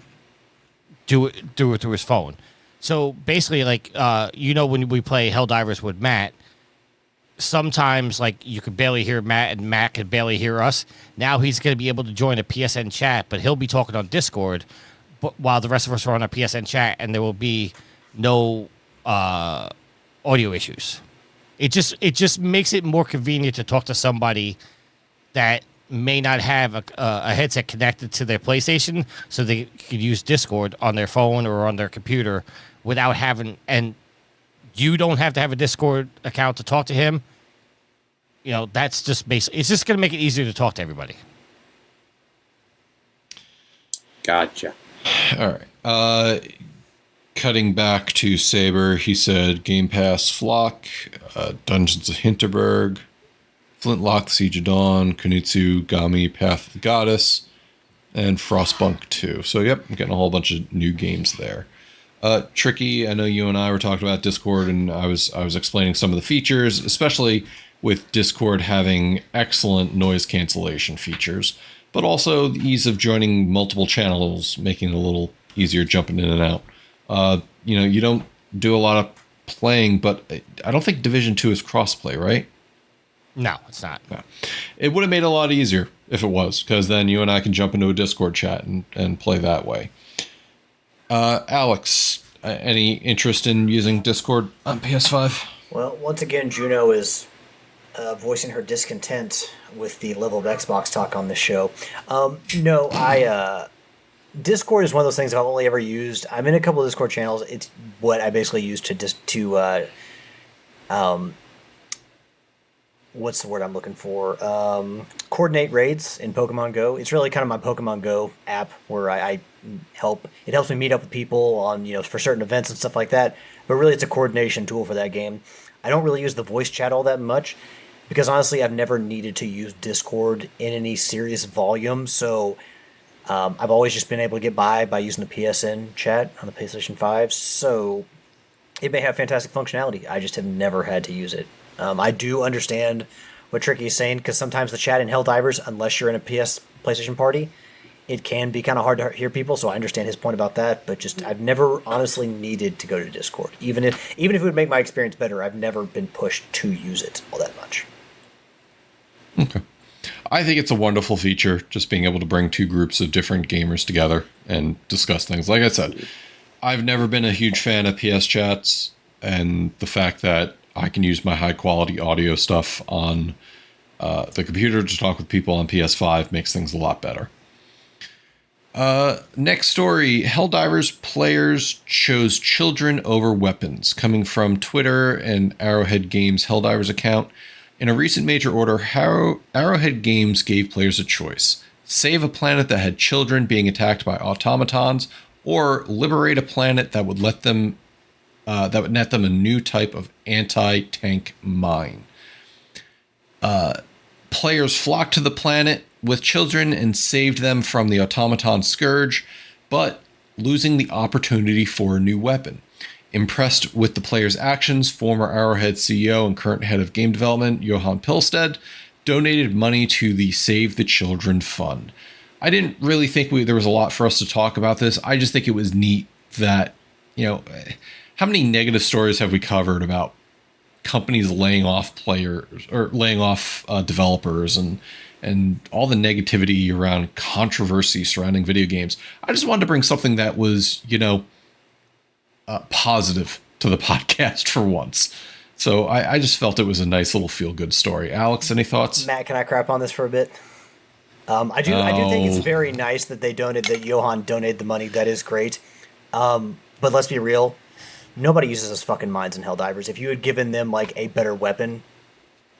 do it through his phone. So basically, when we play Helldivers with Matt, sometimes you could barely hear Matt and Matt could barely hear us. Now he's going to be able to join a PSN chat, but he'll be talking on Discord while the rest of us are on a PSN chat, and there will be no audio issues. It just makes it more convenient to talk to somebody that may not have a headset connected to their PlayStation, so they could use Discord on their phone or on their computer without having, and you don't have to have a Discord account to talk to him. That's just basically, it's just going to make it easier to talk to everybody. Gotcha. All right. Cutting back to Saber, he said Game Pass Flock, Dungeons of Hinterberg, Flintlock, Siege of Dawn, Kunitsu, Gami, Path of the Goddess, and Frostpunk 2. So, yep, I'm getting a whole bunch of new games there. Tricky, I know you and I were talking about Discord, and I was explaining some of the features, especially with Discord having excellent noise cancellation features, but also the ease of joining multiple channels, making it a little easier jumping in and out. You don't do a lot of playing, but I don't think Division 2 is crossplay, right? No, it's not. No. It would have made it a lot easier if it was, because then you and I can jump into a Discord chat and play that way. Alex, any interest in using Discord on PS5? Well, once again, Juno is voicing her discontent with the level of Xbox talk on this show. No, Discord is one of those things I've only ever used. I'm in a couple of Discord channels. It's what I basically use what's the word I'm looking for? Coordinate raids in Pokemon Go. It's really kind of my Pokemon Go app where I help. It helps me meet up with people on, for certain events and stuff like that. But really, it's a coordination tool for that game. I don't really use the voice chat all that much because honestly, I've never needed to use Discord in any serious volume. So I've always just been able to get by using the PSN chat on the PlayStation 5. So it may have fantastic functionality. I just have never had to use it. I do understand what Tricky is saying because sometimes the chat in Helldivers, unless you're in a PlayStation party, it can be kind of hard to hear people. So I understand his point about that. But just I've never honestly needed to go to Discord, even if it would make my experience better. I've never been pushed to use it all that much. Okay. I think it's a wonderful feature, just being able to bring two groups of different gamers together and discuss things. Like I said, I've never been a huge fan of PS chats, and the fact that I can use my high-quality audio stuff on the computer to talk with people on PS5 makes things a lot better. Next story, Helldivers players chose children over weapons, coming from Twitter and Arrowhead Games' Helldivers account. In a recent major order, Arrowhead Games gave players a choice: save a planet that had children being attacked by automatons, or liberate a planet that would net them a new type of anti-tank mine. Players flocked to the planet with children and saved them from the automaton scourge, but losing the opportunity for a new weapon. Impressed with the players' actions, former Arrowhead CEO and current head of game development, Johan Pilstead, donated money to the Save the Children Fund. I didn't really think there was a lot for us to talk about this. I just think it was neat that, how many negative stories have we covered about companies laying off players or laying off developers and all the negativity around controversy surrounding video games? I just wanted to bring something that was, positive to the podcast for once. So I just felt it was a nice little feel-good story. Alex, any thoughts? Matt, can I crap on this for a bit? I do think it's very nice that that Johan donated the money. That is great. But let's be real. Nobody uses those fucking mines in Helldivers. If you had given them a better weapon,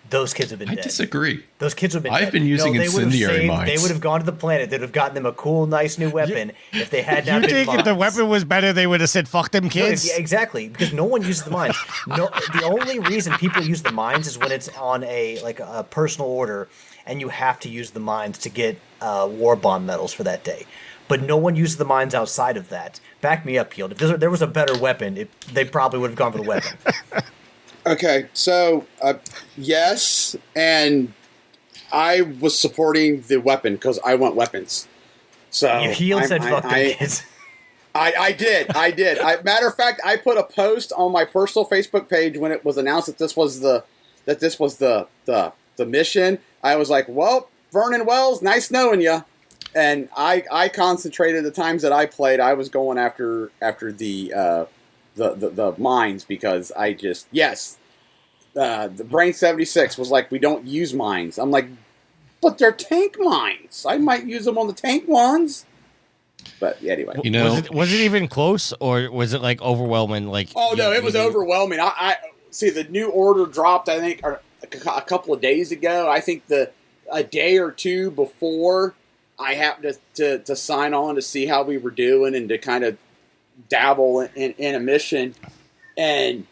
those kids would have been dead. I disagree. Those kids would have been I've dead. been using incendiary mines. They would have gone to the planet. They would have gotten them a cool, nice new weapon if they had not been You think mines. if the weapon was better, they would have said, fuck them kids? Yeah, exactly, because no one uses the mines. No, the only reason people use the mines is when it's on a personal order, and you have to use the mines to get war bond medals for that day. But no one uses the mines outside of that. Back me up, Field. If there was a better weapon, they probably would have gone for the weapon. Okay, so yes, and I was supporting the weapon because I want weapons. So Heel said, "Fuck them kids." I did. Matter of fact, I put a post on my personal Facebook page when it was announced that this was the mission. I was like, "Well, Vernon Wells, nice knowing you." And I concentrated the times that I played. I was going after the mines because I just the Brain 76 was like, we don't use mines. I'm like, but they're tank mines. I might use them on the tank ones. But anyway, was it even close, or was it overwhelming? It was overwhelming. I see the new order dropped. I think a couple of days ago. I think a day or two before I happened to sign on to see how we were doing and to kind of dabble in a mission. And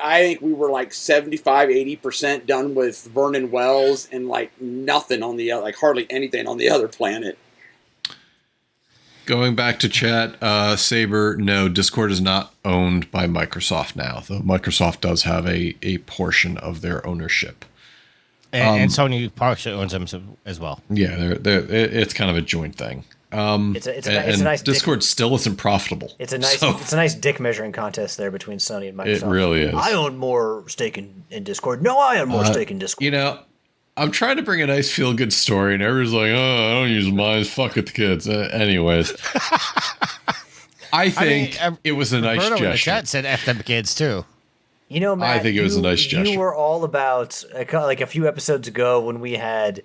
I think we were like 75, 80% done with Vernen Wells and like nothing on the other, like hardly anything on the other planet. Going back to chat, Saber, no, Discord is not owned by Microsoft now, though Microsoft does have a portion of their ownership. And Sony partially owns them as well. Yeah, it's kind of a joint thing. It's a nice Discord still isn't profitable. It's a nice dick measuring contest there between Sony and Microsoft. It really is. I own more stake in Discord. No, I own more stake in Discord. You know, I'm trying to bring a nice feel good story, and everybody's like, "Oh, I don't use mine. Fuck it, the kids." Anyways, I think it was a nice Roberto gesture. in the chat said "F them kids" too. You know, Matt, I think it was a nice gesture. You were all about, like a few episodes ago when we had,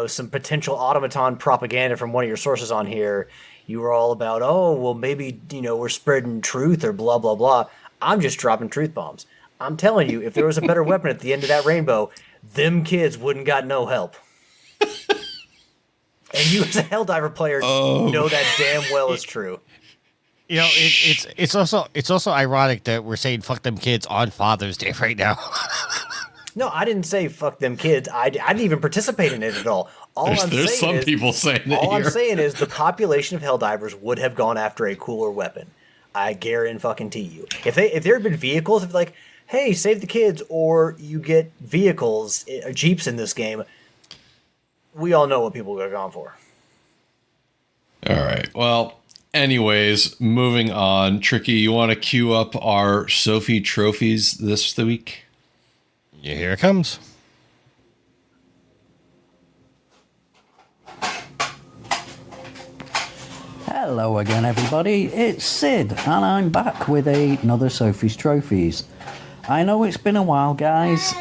some potential automaton propaganda from one of your sources on here. You were all about, oh, well, maybe, we're spreading truth or blah, blah, blah. I'm just dropping truth bombs. I'm telling you, if there was a better weapon at the end of that rainbow, them kids wouldn't got no help. And you as a Helldiver player know that damn well is true. It's also ironic that we're saying "fuck them kids" on Father's Day right now. No, I didn't say "fuck them kids." I didn't even participate in it at all. There's some people saying that. All I'm saying is the population of Helldivers would have gone after a cooler weapon. I guarantee you. If there had been vehicles, if like, hey, save the kids, or you get vehicles, Jeeps in this game, we all know what people would have gone for. All right. Well. Anyways, moving on. Tricky, you want to queue up our Sophie trophies this week? Yeah, here it comes. Hello again, everybody. It's Sid, and I'm back with another Sophie's Trophies. I know it's been a while, guys.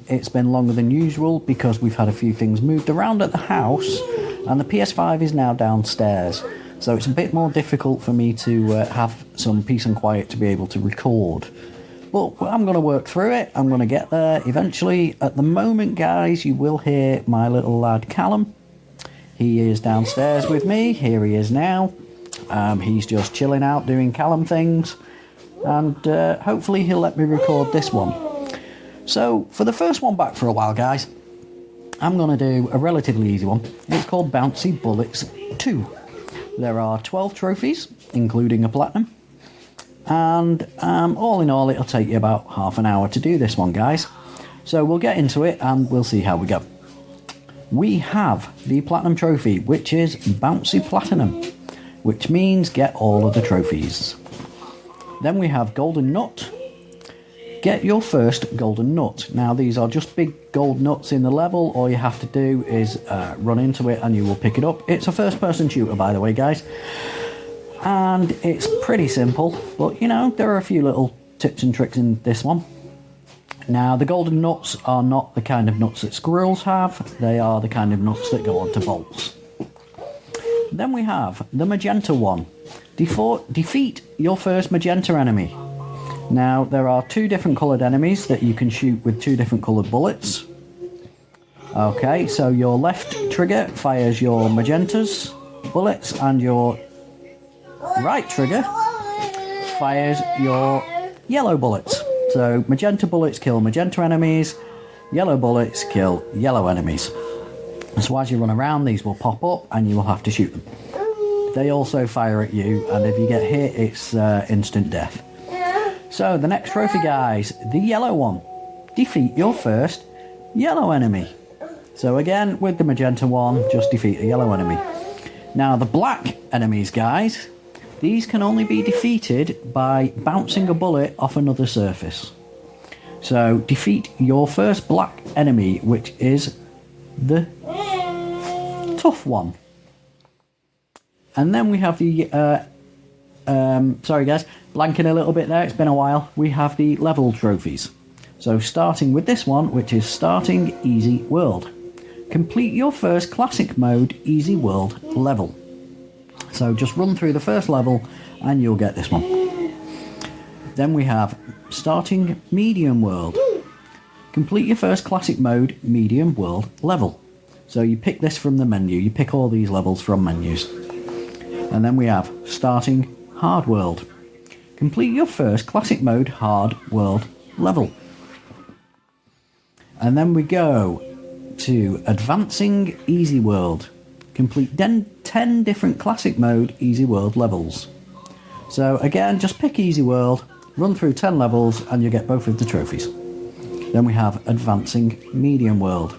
It's been longer than usual because we've had a few things moved around at the house, and the PS5 is now downstairs. So it's a bit more difficult for me to have some peace and quiet to be able to record. But I'm going to work through it. I'm going to get there eventually. At the moment, guys, you will hear my little lad Callum. He is downstairs with me. Here he is now. He's just chilling out doing Callum things. And hopefully he'll let me record this one. So for the first one back for a while, guys, I'm going to do a relatively easy one. It's called Bouncy Bullets 2. There are 12 trophies, including a platinum, and all in all, it'll take you about half an hour to do this one, guys. So we'll get into it, and we'll see how we go. We have the platinum trophy, which is Bouncy Platinum, which means get all of the trophies. Then we have Golden Nut. Get your first golden nut. Now these are just big gold nuts in the level. All you have to do is run into it and you will pick it up. It's a first person shooter, by the way, guys. And it's pretty simple, but there are a few little tips and tricks in this one. Now the golden nuts are not the kind of nuts that squirrels have. They are the kind of nuts that go onto bolts. Then we have the magenta one. Defeat your first magenta enemy. Now, there are two different coloured enemies that you can shoot with two different coloured bullets. Okay, so your left trigger fires your magentas bullets, and your right trigger fires your yellow bullets. So, magenta bullets kill magenta enemies, yellow bullets kill yellow enemies. So as you run around, these will pop up, and you will have to shoot them. They also fire at you, and if you get hit, it's instant death. So, the next trophy, guys, the yellow one. Defeat your first yellow enemy. So again, with the magenta one, just defeat a yellow enemy. Now, the black enemies, guys, these can only be defeated by bouncing a bullet off another surface. So, defeat your first black enemy, which is the tough one. And then we have the... sorry guys, blanking a little bit there, it's been a while. We have the level trophies. So starting with this one, which is Starting Easy World. Complete your first classic mode Easy World level. So just run through the first level and you'll get this one. Then we have Starting Medium World. Complete your first classic mode Medium World level. So you pick this from the menu. You pick all these levels from menus. And then we have starting hard world. Complete your first classic mode hard world level. And then we go to advancing easy world. Complete 10 different classic mode easy world levels. So again, just pick easy world, run through 10 levels, and you get both of the trophies. Then we have advancing medium world.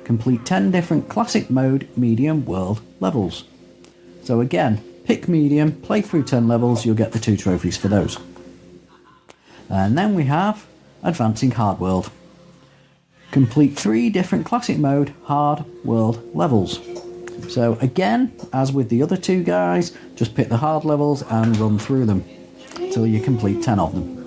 Complete 10 different classic mode medium world levels. So again, pick medium, play through 10 levels, you'll get the 2 trophies for those. And then we have advancing hard world. Complete 3 different classic mode hard world levels. So again, as with the other 2 guys, just pick the hard levels and run through them till you complete 10 of them.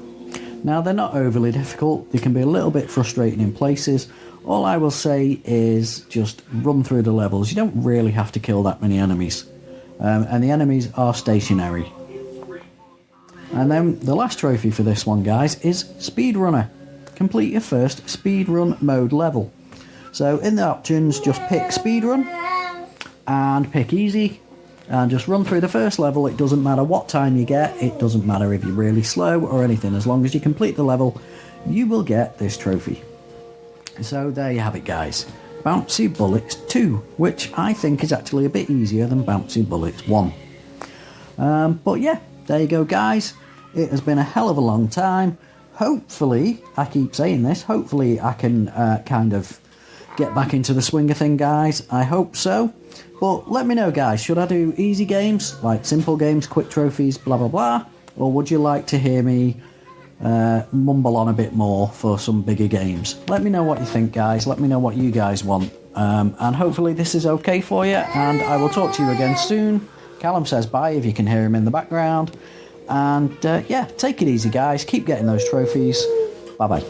Now, they're not overly difficult. They can be a little bit frustrating in places. All I will say is just run through the levels. You don't really have to kill that many enemies. And the enemies are stationary. And then the last trophy for this one, guys, is Speedrunner. Complete your first speedrun mode level. So in the options, just pick Speedrun and pick Easy. And just run through the first level. It doesn't matter what time you get. It doesn't matter if you're really slow or anything. As long as you complete the level, you will get this trophy. So there you have it, guys. Bouncy Bullets 2, which I think is actually a bit easier than Bouncy Bullets 1. But yeah, there you go, guys. It has been a hell of a long time. Hopefully, I keep saying this, hopefully I can kind of get back into the swing of thing, guys. I hope so. But let me know, guys, should I do easy games, like simple games, quick trophies, blah, blah, blah? Or would you like to hear me mumble on a bit more for some bigger games? Let me know what you think, guys. Let me know what you guys want. And hopefully this is okay for you, and I will talk to you again soon. Callum says bye if you can hear him in the background. And yeah, take it easy, guys. Keep getting those trophies. Bye-bye.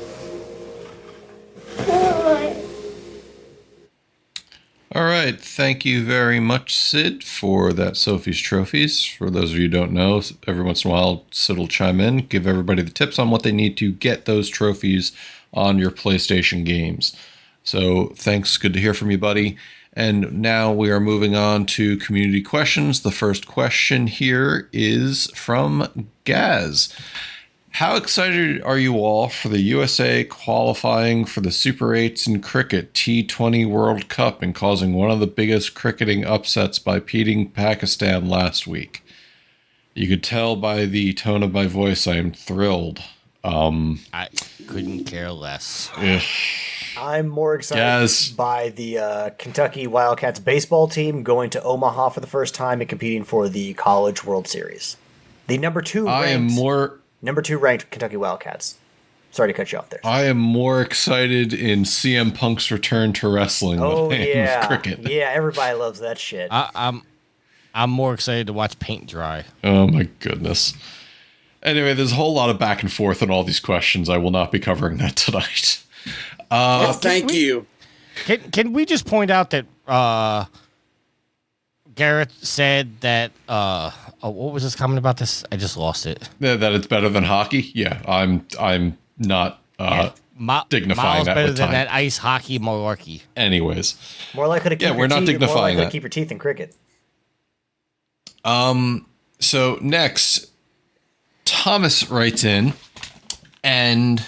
All right. Thank you very much, Sid, for that Sophie's Trophies. For those of you who don't know, every once in a while, Sid will chime in, give everybody the tips on what they need to get those trophies on your PlayStation games. So thanks. Good to hear from you, buddy. And now we are moving on to community questions. The first question here is from Gaz. How excited are you all for the USA qualifying for the Super 8s in cricket T20 World Cup and causing one of the biggest cricketing upsets by beating Pakistan last week? You could tell by the tone of my voice I am thrilled. I couldn't care less. I'm more excited by the Kentucky Wildcats baseball team going to Omaha for the first time and competing for the College World Series. The number 2 ranked Kentucky Wildcats. Sorry to cut you off there. I am more excited in CM Punk's return to wrestling than I am of cricket. Yeah, everybody loves that shit. I'm more excited to watch paint dry. Oh my goodness. Anyway, there's a whole lot of back and forth on all these questions. I will not be covering that tonight. Thank you. Can we just point out that Garrett said that what was his comment about this? I just lost it. That it's better than hockey? Yeah, I'm not dignifying Miles that better with than time. that ice hockey malarkey. Anyways. More likely to keep your we're not teeth, dignifying that. Keep your teeth in cricket. So next, Thomas writes in, and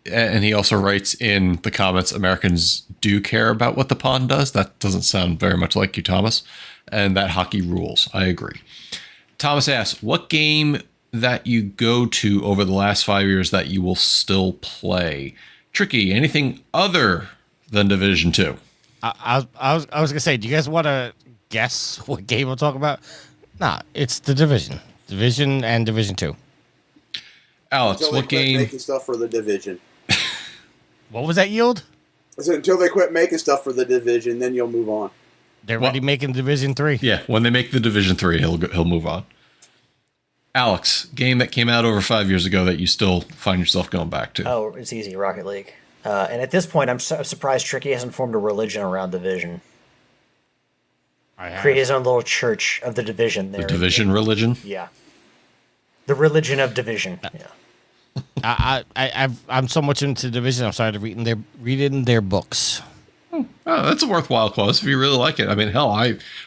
he also writes in the comments, Americans do care about what the pond does. That doesn't sound very much like you, Thomas. And that hockey rules. I agree. Thomas asks, what game that you go to over the last 5 years that you will still play? Tricky, anything other than Division 2? I was going to say, do you guys want to guess what game we'll talk about? Nah, it's the Division. Division and Division 2. Alex, Until what they quit game? making stuff for the Division. What was that, Yield? I said, until they quit making stuff for the Division, then you'll move on. They're already making Division 3. Yeah, when they make the Division 3, he'll move on. Alex, game that came out over 5 years ago that you still find yourself going back to. Oh, it's easy, Rocket League. And at this point, I'm surprised Tricky hasn't formed a religion around Division. I have. Create his own little church of the Division there. The Division religion? Yeah. The religion of Division. Yeah. I'm so much into Division. I'm started reading their books. Oh, that's a worthwhile cause if you really like it. I mean, hell,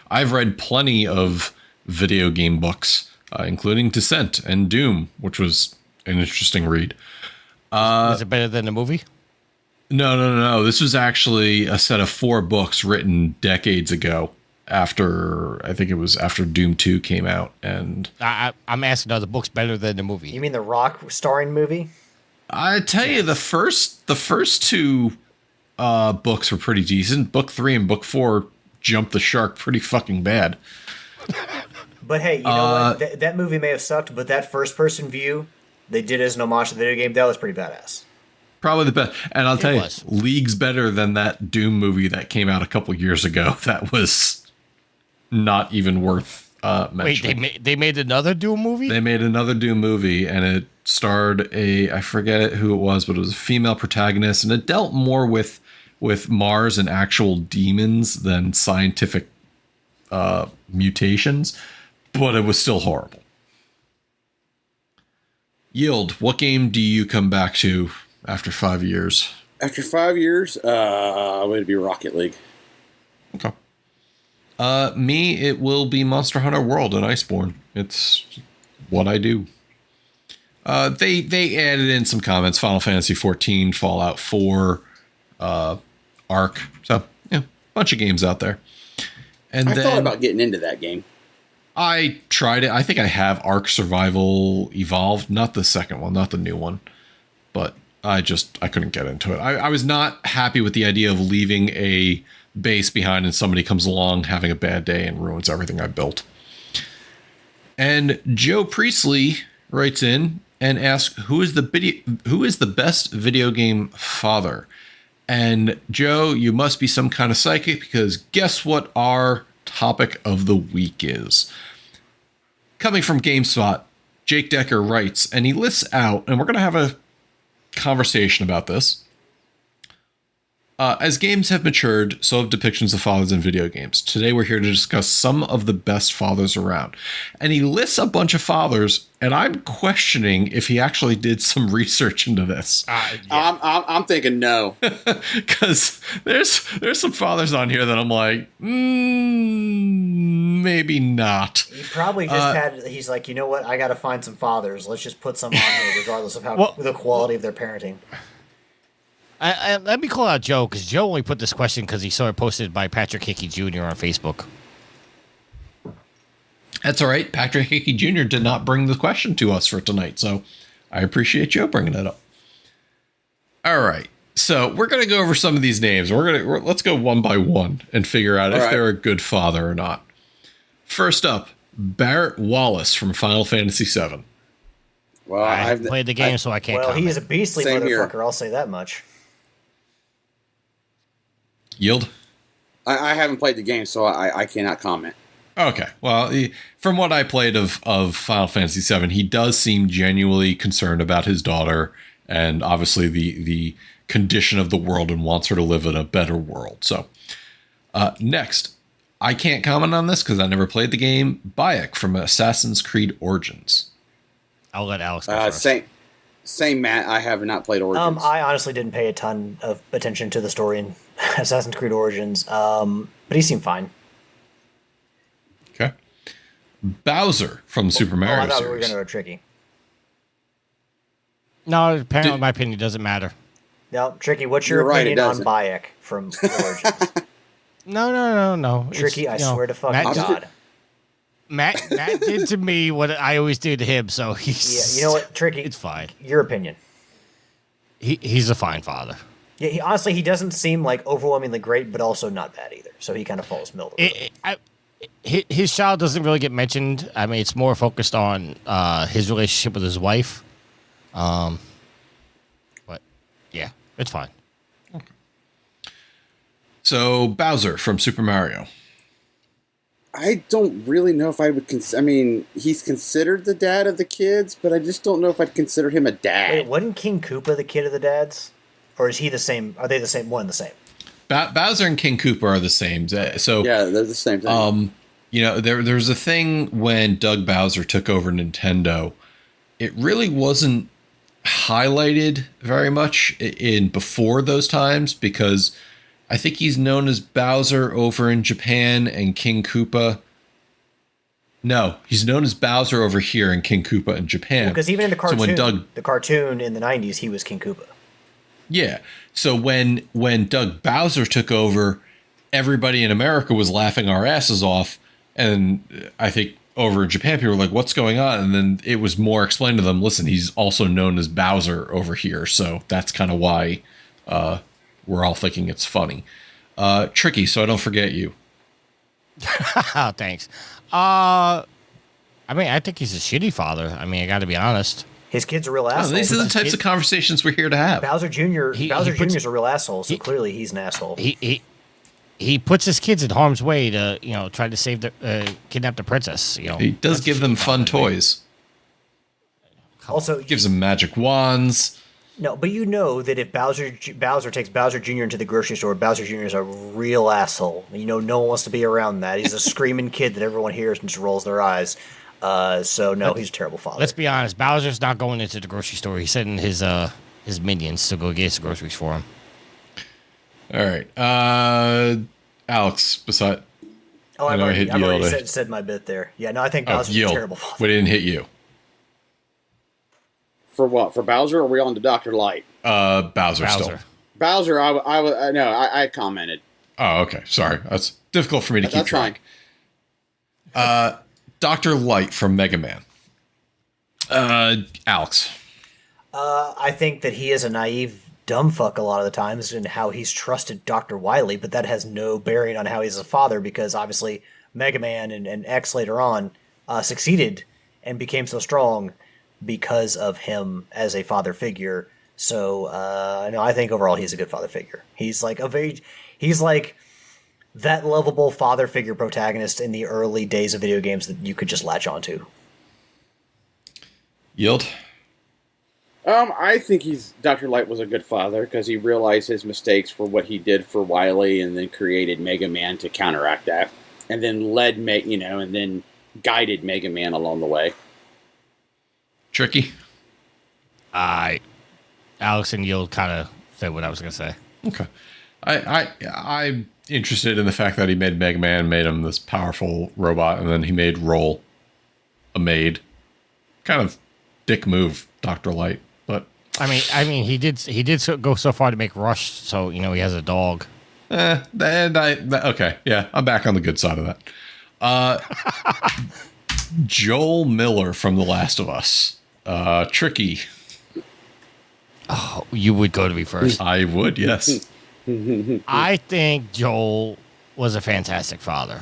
I've read plenty of video game books, including Descent and Doom, which was an interesting read. Is it better than the movie? No. This was actually a set of 4 books written decades ago. I think it was after Doom 2 came out, and I'm asking, are the books better than the movie? You mean the Rock starring movie? I tell you, the first 2 books were pretty decent. Book 3 and book 4 jumped the shark pretty fucking bad. But hey, you know what? That movie may have sucked, but that first-person view they did as an homage to the video game, that was pretty badass. Probably the best. And I'll tell you, was. leagues better than that Doom movie that came out a couple years ago. That was not even worth mentioning. Wait, they made another Doom movie? They made another Doom movie, and it starred I forget who it was, but it was a female protagonist, and it dealt more with Mars and actual demons than scientific mutations, but it was still horrible. Yield, what game do you come back to after 5 years? After 5 years, would it be Rocket League? Okay. Me, it will be Monster Hunter World and Iceborne. It's what I do. They added in some comments: Final Fantasy 14, Fallout 4, Ark. So yeah, bunch of games out there. And I then thought about getting into that game. I tried it. I think I have Ark Survival Evolved, not the second one, not the new one, but I couldn't get into it. I was not happy with the idea of leaving a base behind and somebody comes along having a bad day and ruins everything I built. And Joe Priestley writes in and asks, who is the best video game father? And Joe, you must be some kind of psychic, because guess what our topic of the week is? Coming from GameSpot, Jake Decker writes, and he lists out, and we're going to have a conversation about this. As games have matured, so have depictions of fathers in video games. Today we're here to discuss some of the best fathers around. And he lists a bunch of fathers, and I'm questioning if he actually did some research into this. Yeah. I'm thinking no. Because there's some fathers on here that I'm like, maybe not. He probably just he's like, you know what, I gotta find some fathers. Let's just put some on here, regardless of how the quality of their parenting. Let me call out Joe, because Joe only put this question because he saw it posted by Patrick Hickey Jr. on Facebook. That's all right. Patrick Hickey Jr. did not bring the question to us for tonight, so I appreciate Joe bringing it up. All right, so we're going to go over some of these names. Let's go one by one and figure out if they're a good father or not. First up, Barrett Wallace from Final Fantasy VII. Well, I haven't played the game, so I can't comment. He is a beastly Same motherfucker, here. I'll say that much. Yield? I haven't played the game, so I cannot comment. Okay. Well, from what I played of Final Fantasy VII, he does seem genuinely concerned about his daughter and obviously the condition of the world and wants her to live in a better world. So next, I can't comment on this because I never played the game. Bayek from Assassin's Creed Origins. I'll let Alex go first. Same, Matt. I have not played Origins. I honestly didn't pay a ton of attention to the story in Assassin's Creed Origins, but he seemed fine. Okay. Bowser from Super Mario I thought series. we were going to go tricky. No, apparently my opinion doesn't matter. No, Tricky, what's your You're right, opinion it on doesn't. Bayek from Origins? No. Tricky, I swear to fucking Matt, God. Matt did to me what I always do to him, so he's... Yeah, you know what, Tricky? It's fine. Your opinion. He's a fine father. Yeah, honestly, he doesn't seem like overwhelmingly great, but also not bad either. So he kind of falls middle. His child doesn't really get mentioned. I mean, it's more focused on his relationship with his wife. But yeah, it's fine. So Bowser from Super Mario. I don't really know if I would I mean, he's considered the dad of the kids, but I just don't know if I'd consider him a dad. Wait, wasn't King Koopa the kid of the dads? Or is he the same? Are they the same? One and the same? Bowser and King Koopa are the same. So Yeah, they're the same thing. You know, there's a thing when Doug Bowser took over Nintendo. It really wasn't highlighted very much in before those times because I think he's known as Bowser over in Japan and King Koopa. No, he's known as Bowser over here and King Koopa in Japan. Because even in the So cartoon, the cartoon in the 90s, he was King Koopa. Yeah. So when Doug Bowser took over, everybody in America was laughing our asses off. And I think over in Japan, people were like, what's going on? And then it was more explained to them, listen, he's also known as Bowser over here. So that's kind of why we're all thinking it's funny. Tricky, so I don't forget you. Oh, thanks. I mean, I think he's a shitty father. I mean, I got to be honest. His kid's a real asshole. These are the types of conversations we're here to have. Bowser Jr. Bowser puts- Jr. is a real asshole, so clearly he's an asshole. He puts his kids in harm's way to, try to save kidnap the princess. He does give them fun toys. Also, Gives them magic wands. no, but you know that if Bowser takes Bowser Jr. into the grocery store, Bowser Jr. is a real asshole. No one wants to be around that. He's a screaming kid that everyone hears and just rolls their eyes. So no, he's a terrible father. Let's be honest. Bowser's not going into the grocery store. He's sending his minions to go get his groceries for him. All right. Alex, beside... I've already yield. said my bit there. Yeah, no, I think Bowser's a terrible father. We didn't hit you. For what? For Bowser, or are we on to Dr. Light? Bowser still. Bowser, I commented. Oh, okay. Sorry. That's difficult for me to keep That's track. Dr. Light from Mega Man. Alex. I think that he is a naive dumb fuck a lot of the times in how he's trusted Dr. Wily, but that has no bearing on how he's a father because obviously Mega Man and X later on succeeded and became so strong because of him as a father figure. So no, I think overall he's a good father figure. He's like that lovable father figure protagonist in the early days of video games that you could just latch onto. Yield. I think Dr. Light was a good father because he realized his mistakes for what he did for Wily, and then created Mega Man to counteract that, and then and then guided Mega Man along the way. Tricky. Alex and Yield kind of said what I was going to say. Okay. I'm interested in the fact that he made Mega Man, made him this powerful robot, and then he made Roll a maid. Kind of dick move, Dr. Light. But I mean, he did go so far to make Rush, so he has a dog. Okay, yeah, I'm back on the good side of that. Joel Miller from The Last of Us. Tricky. Oh, you would go to me first. I would, yes. I think Joel was a fantastic father.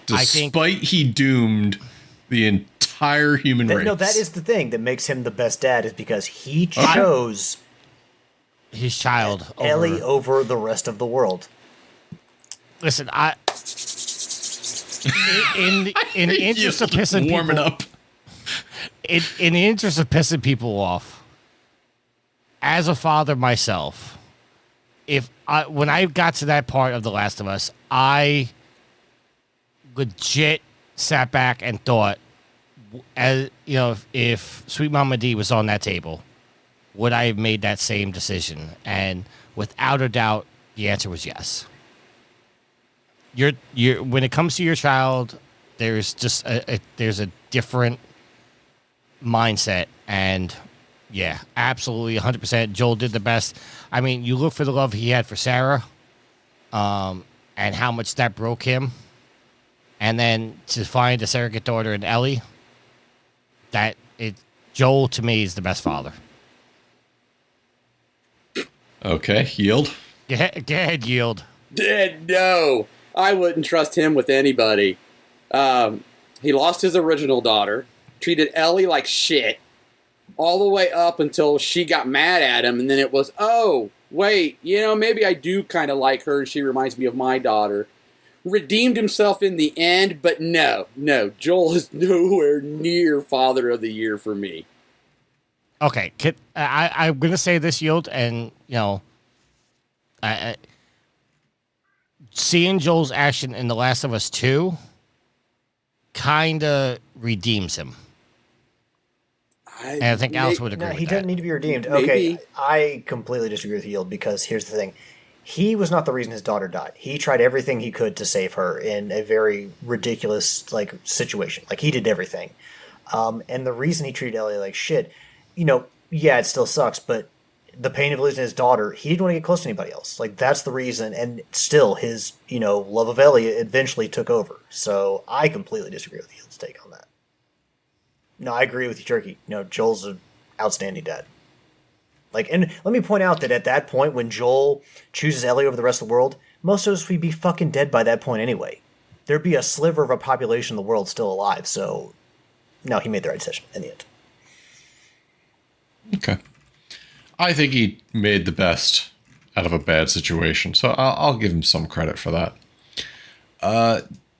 Despite he doomed the entire human race. No, that is the thing that makes him the best dad, is because he chose his child Ellie over the rest of the world. Listen, in the interest of pissing warming people up. In the interest of pissing people off, as a father myself, when I got to that part of The Last of Us, I legit sat back and thought, if Sweet Mama D was on that table, would I have made that same decision? And without a doubt, the answer was yes. When it comes to your child, there's just there's a different mindset, and yeah, absolutely 100%. Joel did the best. I mean, you look for the love he had for Sarah, and how much that broke him, and then to find a surrogate daughter in Ellie. Joel to me is the best father. Okay, Yield. Go ahead, Yield. No, I wouldn't trust him with anybody. He lost his original daughter, treated Ellie like shit, all the way up until she got mad at him, and then it was, oh, wait, maybe I do kind of like her, and she reminds me of my daughter. Redeemed himself in the end, but no, Joel is nowhere near Father of the Year for me. Okay, I'm going to say this, Yield, and, seeing Joel's action in The Last of Us 2 kind of redeems him. And I think Alice would agree with he that. doesn't need to be redeemed. Maybe. Okay, I completely disagree with Yield because here's the thing. he was not the reason his daughter died. He tried everything he could to save her in a very ridiculous like situation. Like he did everything. And the reason he treated Ellie like shit, yeah, it still sucks, but the pain of losing his daughter, he didn't want to get close to anybody else. Like that's the reason, and still his, love of Ellie eventually took over. So I completely disagree with Yield's take on that. No, I agree with you, Turkey. Joel's an outstanding dad. Like, and let me point out that at that point, when Joel chooses Ellie over the rest of the world, most of us would be fucking dead by that point anyway. There'd be a sliver of a population of the world still alive. So, no, he made the right decision in the end. Okay. I think he made the best out of a bad situation, so I'll give him some credit for that.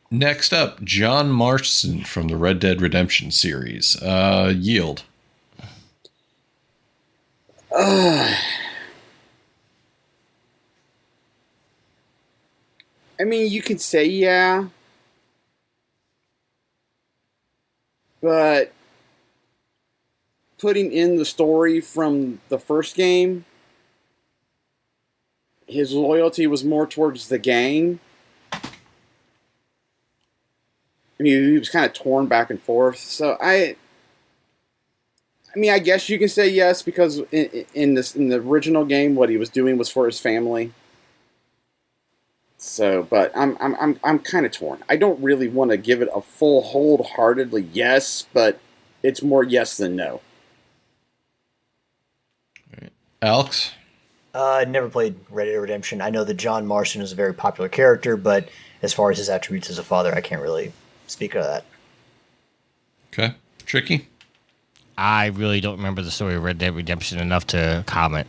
Next up, John Marston from the Red Dead Redemption series. Yield. I mean, you could say yeah, but putting in the story from the first game, his loyalty was more towards the gang. I mean, he was kind of torn back and forth. So I mean, I guess you can say yes because in the original game, what he was doing was for his family. So, but I'm kind of torn. I don't really want to give it a full wholeheartedly yes, but it's more yes than no. Alex? Never played Red Dead Redemption. I know that John Marston is a very popular character, but as far as his attributes as a father, I can't really speak of that. Okay. Tricky? I really don't remember the story of Red Dead Redemption enough to comment.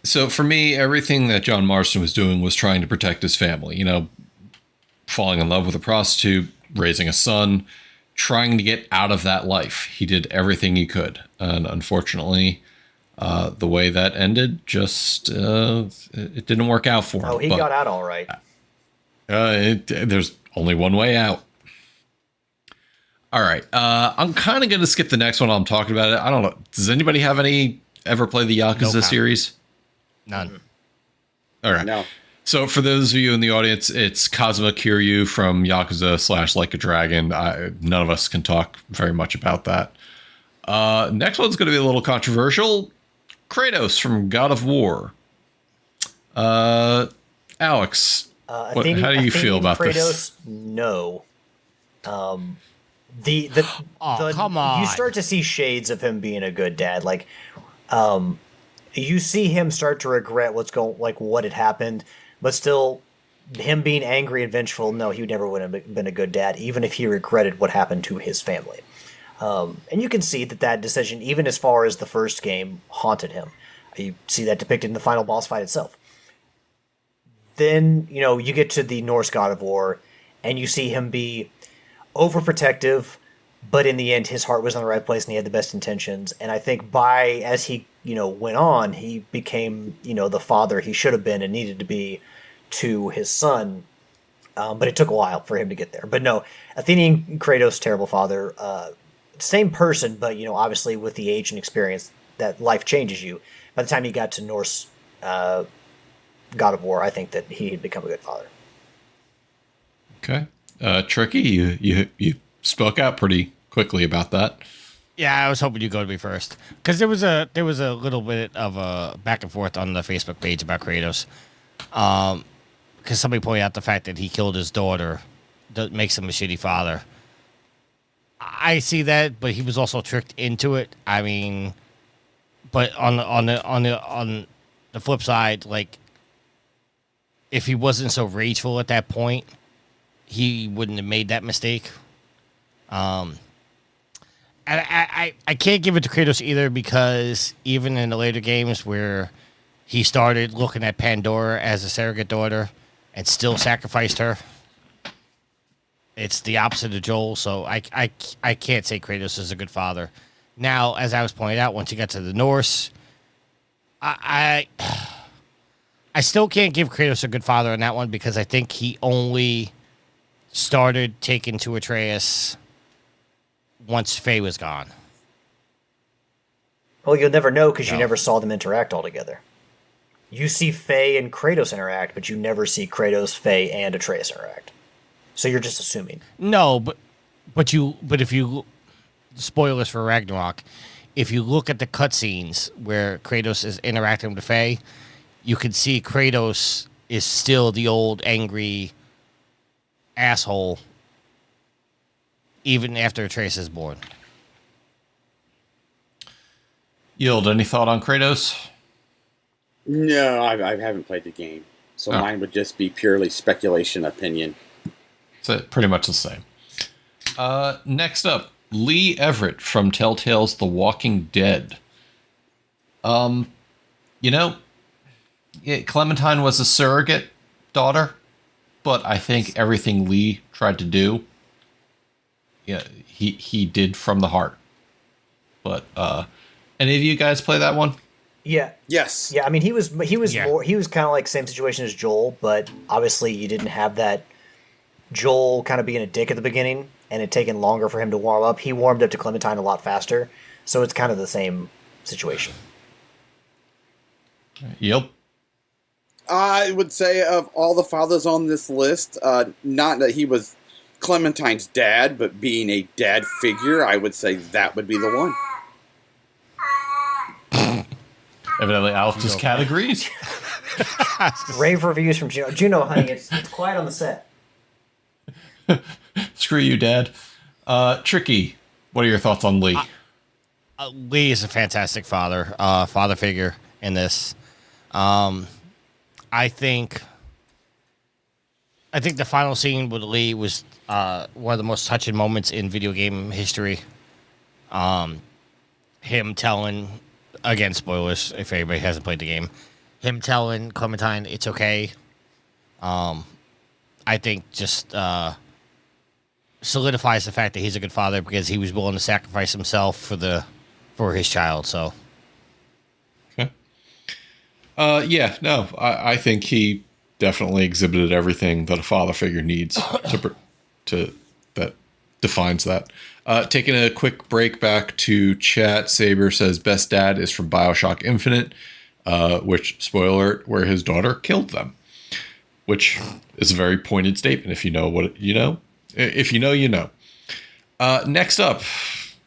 So for me, everything that John Marston was doing was trying to protect his family. Falling in love with a prostitute, raising a son, trying to get out of that life. He did everything he could. And unfortunately, the way that ended, just it didn't work out for him. Oh, he got out all right. There's only one way out. All right. I'm kind of going to skip the next one while I'm talking about it. I don't know. Does anybody have ever play the Yakuza series? None. All right. No. So for those of you in the audience, it's Kazuma Kiryu from Yakuza / Like a Dragon. None of us can talk very much about that. Next one's going to be a little controversial. Kratos from God of War. Alex, how do you feel about Kratos, this? No. Come on. You start to see shades of him being a good dad. Like, you see him start to regret what had happened, but still, him being angry and vengeful. No, he never would have been a good dad, even if he regretted what happened to his family. And you can see that decision, even as far as the first game, haunted him. You see that depicted in the final boss fight itself. Then, you get to the Norse God of War, and you see him be overprotective, but in the end, his heart was in the right place and he had the best intentions. And I think as he, went on, he became, the father he should have been and needed to be to his son. But it took a while for him to get there. But no, Athenian Kratos, terrible father. Same person, but, obviously with the age and experience, that life changes you. By the time he got to Norse God of War, I think that he had become a good father. Okay. Tricky, you spoke out pretty quickly about that. Yeah, I was hoping you'd go to me first because there was a little bit of a back and forth on the Facebook page about Kratos, because somebody pointed out the fact that he killed his daughter that makes him a shitty father. I see that, but he was also tricked into it. I mean, but on the flip side, like if he wasn't so rageful at that point, he wouldn't have made that mistake. And I can't give it to Kratos either because even in the later games where he started looking at Pandora as a surrogate daughter and still sacrificed her, it's the opposite of Joel. So I can't say Kratos is a good father. Now, as I was pointing out, once you got to the Norse, I still can't give Kratos a good father on that one because I think he only started taking to Atreus once Faye was gone. Well, you'll never know because you never saw them interact all together. You see Faye and Kratos interact, but you never see Kratos, Faye, and Atreus interact. So you're just assuming. No, but if you spoilers for Ragnarok, if you look at the cutscenes where Kratos is interacting with Faye, you can see Kratos is still the old angry asshole even after Atreus is born. Yield, any thought on Kratos? No, I haven't played the game, so mine would just be purely speculation opinion. It's pretty much the same. Next up, Lee Everett from Telltale's The Walking Dead. Clementine was a surrogate daughter, but I think everything Lee tried to do, he did from the heart. But any of you guys play that one? Yeah. Yes. Yeah, I mean he was Yeah. more, he was kind of like same situation as Joel, but obviously you didn't have that Joel kind of being a dick at the beginning and it taken longer for him to warm up. He warmed up to Clementine a lot faster, so it's kind of the same situation. Yep. I would say of all the fathers on this list, not that he was Clementine's dad, but being a dad figure, I would say that would be the one. Evidently, Alf's cat agrees. Rave reviews from Juno. Juno, honey, it's quiet on the set. Screw you, Dad. Tricky, what are your thoughts on Lee? Lee is a fantastic father figure in this. I think the final scene with Lee was one of the most touching moments in video game history. Him telling, again, spoilers if anybody hasn't played the game, him telling Clementine it's okay. I think just solidifies the fact that he's a good father because he was willing to sacrifice himself for his child. So, Okay. I think he definitely exhibited everything that a father figure needs to that defines that. Taking a quick break back to chat, Saber says best dad is from BioShock Infinite, which, spoiler alert, where his daughter killed them, which is a very pointed statement. If you know what you know, if you know, you know. Next up,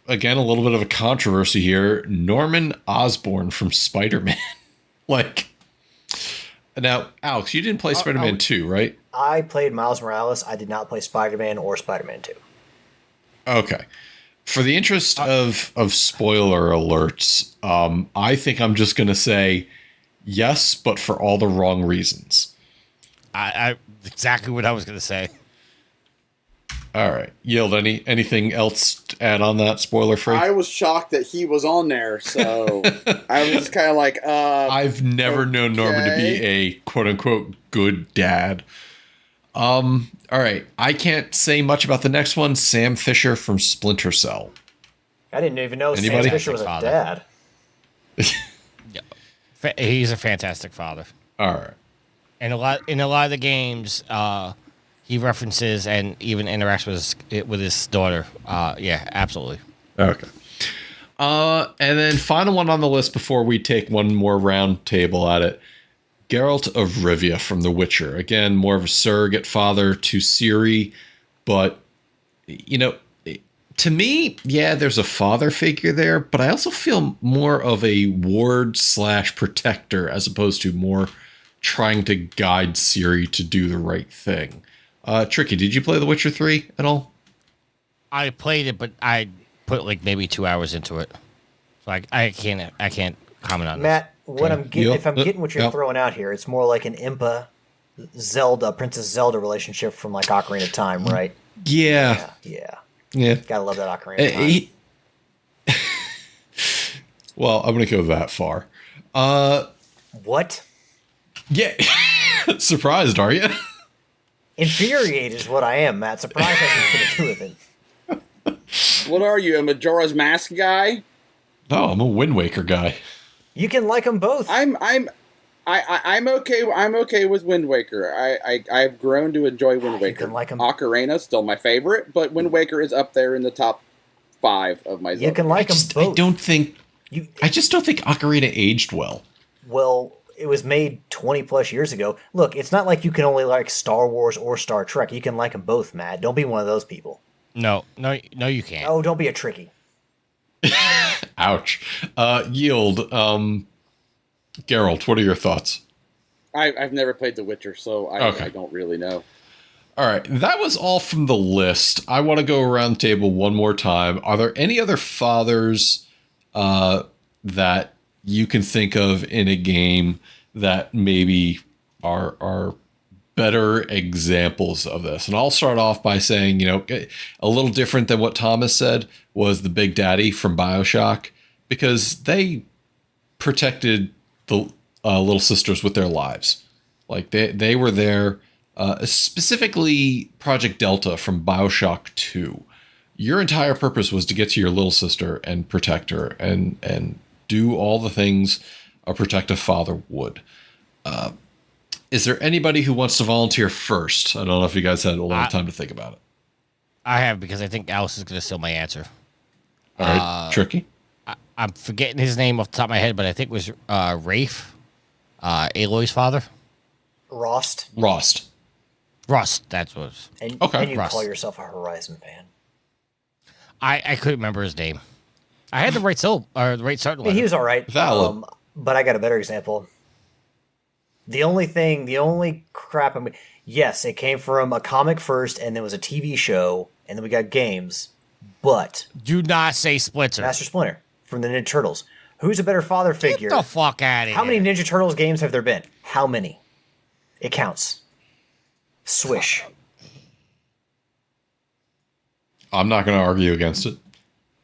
again, a little bit of a controversy here. Norman Osborn from Spider-Man. Now, Alex, you didn't play Spider-Man 2, right? I played Miles Morales. I did not play Spider-Man or Spider-Man 2. Okay. For the interest of spoiler alerts, I think I'm just going to say yes, but for all the wrong reasons. I exactly what I was going to say. All right. Yield, anything else to add on that, spoiler free? I was shocked that he was on there, so I was just kind of like, I've never known Norman to be a quote-unquote good dad. All right. I can't say much about the next one. Sam Fisher from Splinter Cell. I didn't even know Anybody? Sam Fisher was a Father. dad. He's a fantastic father. All right. And in a lot of the games, he references and even interacts with his daughter. Yeah, absolutely. Okay. And then final one on the list before we take one more round table at it. Geralt of Rivia from The Witcher. Again, more of a surrogate father to Ciri, but, to me, yeah, there's a father figure there, but I also feel more of a ward/protector as opposed to more trying to guide Ciri to do the right thing. Tricky, did you play The Witcher 3 at all? I played it, but I put like maybe 2 hours into it, so I can't comment on Matt, what Okay. I'm getting, Yep. if I'm getting what you're Yep. throwing out here, it's more like an Impa Zelda, Princess Zelda relationship from like Ocarina of Time, right? Yeah. Yeah. Gotta love that Ocarina of Time. Well, I'm going to go that far. What? Yeah. Surprised, are you? Infuriated is what I am, Matt. Surprised I can put it to with it. what are you, a Majora's Mask guy? No, I'm a Wind Waker guy. You can like them both. I'm okay. I'm okay with Wind Waker. I've grown to enjoy Wind Waker. can like 'em. Ocarina still my favorite, but Wind Waker is up there in the top 5 of my. You can like them I both. don't think. You, I just don't think Ocarina aged well. well, it was made 20 plus years ago. Look, it's not like you can only like Star Wars or Star Trek. You can like them both, Matt. Don't be one of those people. No, you can't. Oh, don't be a tricky. Ouch. Yield. Geralt, what are your thoughts? I've never played The Witcher, so Okay. I don't really know. All right, that was all from the list. I want to go around the table one more time. Are there any other fathers that you can think of in a game that maybe are better examples of this? And I'll start off by saying, a little different than what Thomas said was the Big Daddy from BioShock, because they protected the little sisters with their lives. Like they were there. Specifically Project Delta from BioShock 2. Your entire purpose was to get to your little sister and protect her and do all the things a protective father would. Is there anybody who wants to volunteer first? I don't know if you guys had a lot of time to think about it. I have, because I think Alice is going to steal my answer. All right, Tricky. I'm forgetting his name off the top of my head, but I think it was Rafe, Aloy's father. Rost. Rust, that's what it was. And, Okay. and you Rust. call yourself a Horizon fan. I couldn't remember his name. I had the right start I mean, letter. he was all right. Valid. But I got a better example. The only crap. Yes, it came from a comic first, and there was a TV show, and then we got games. But Do not say Splinter. Master Splinter from the Ninja Turtles. Who's a better father figure? Get the fuck out of here. How many Ninja Turtles games have there been? How many? It counts. Swish. I'm not going to argue against it.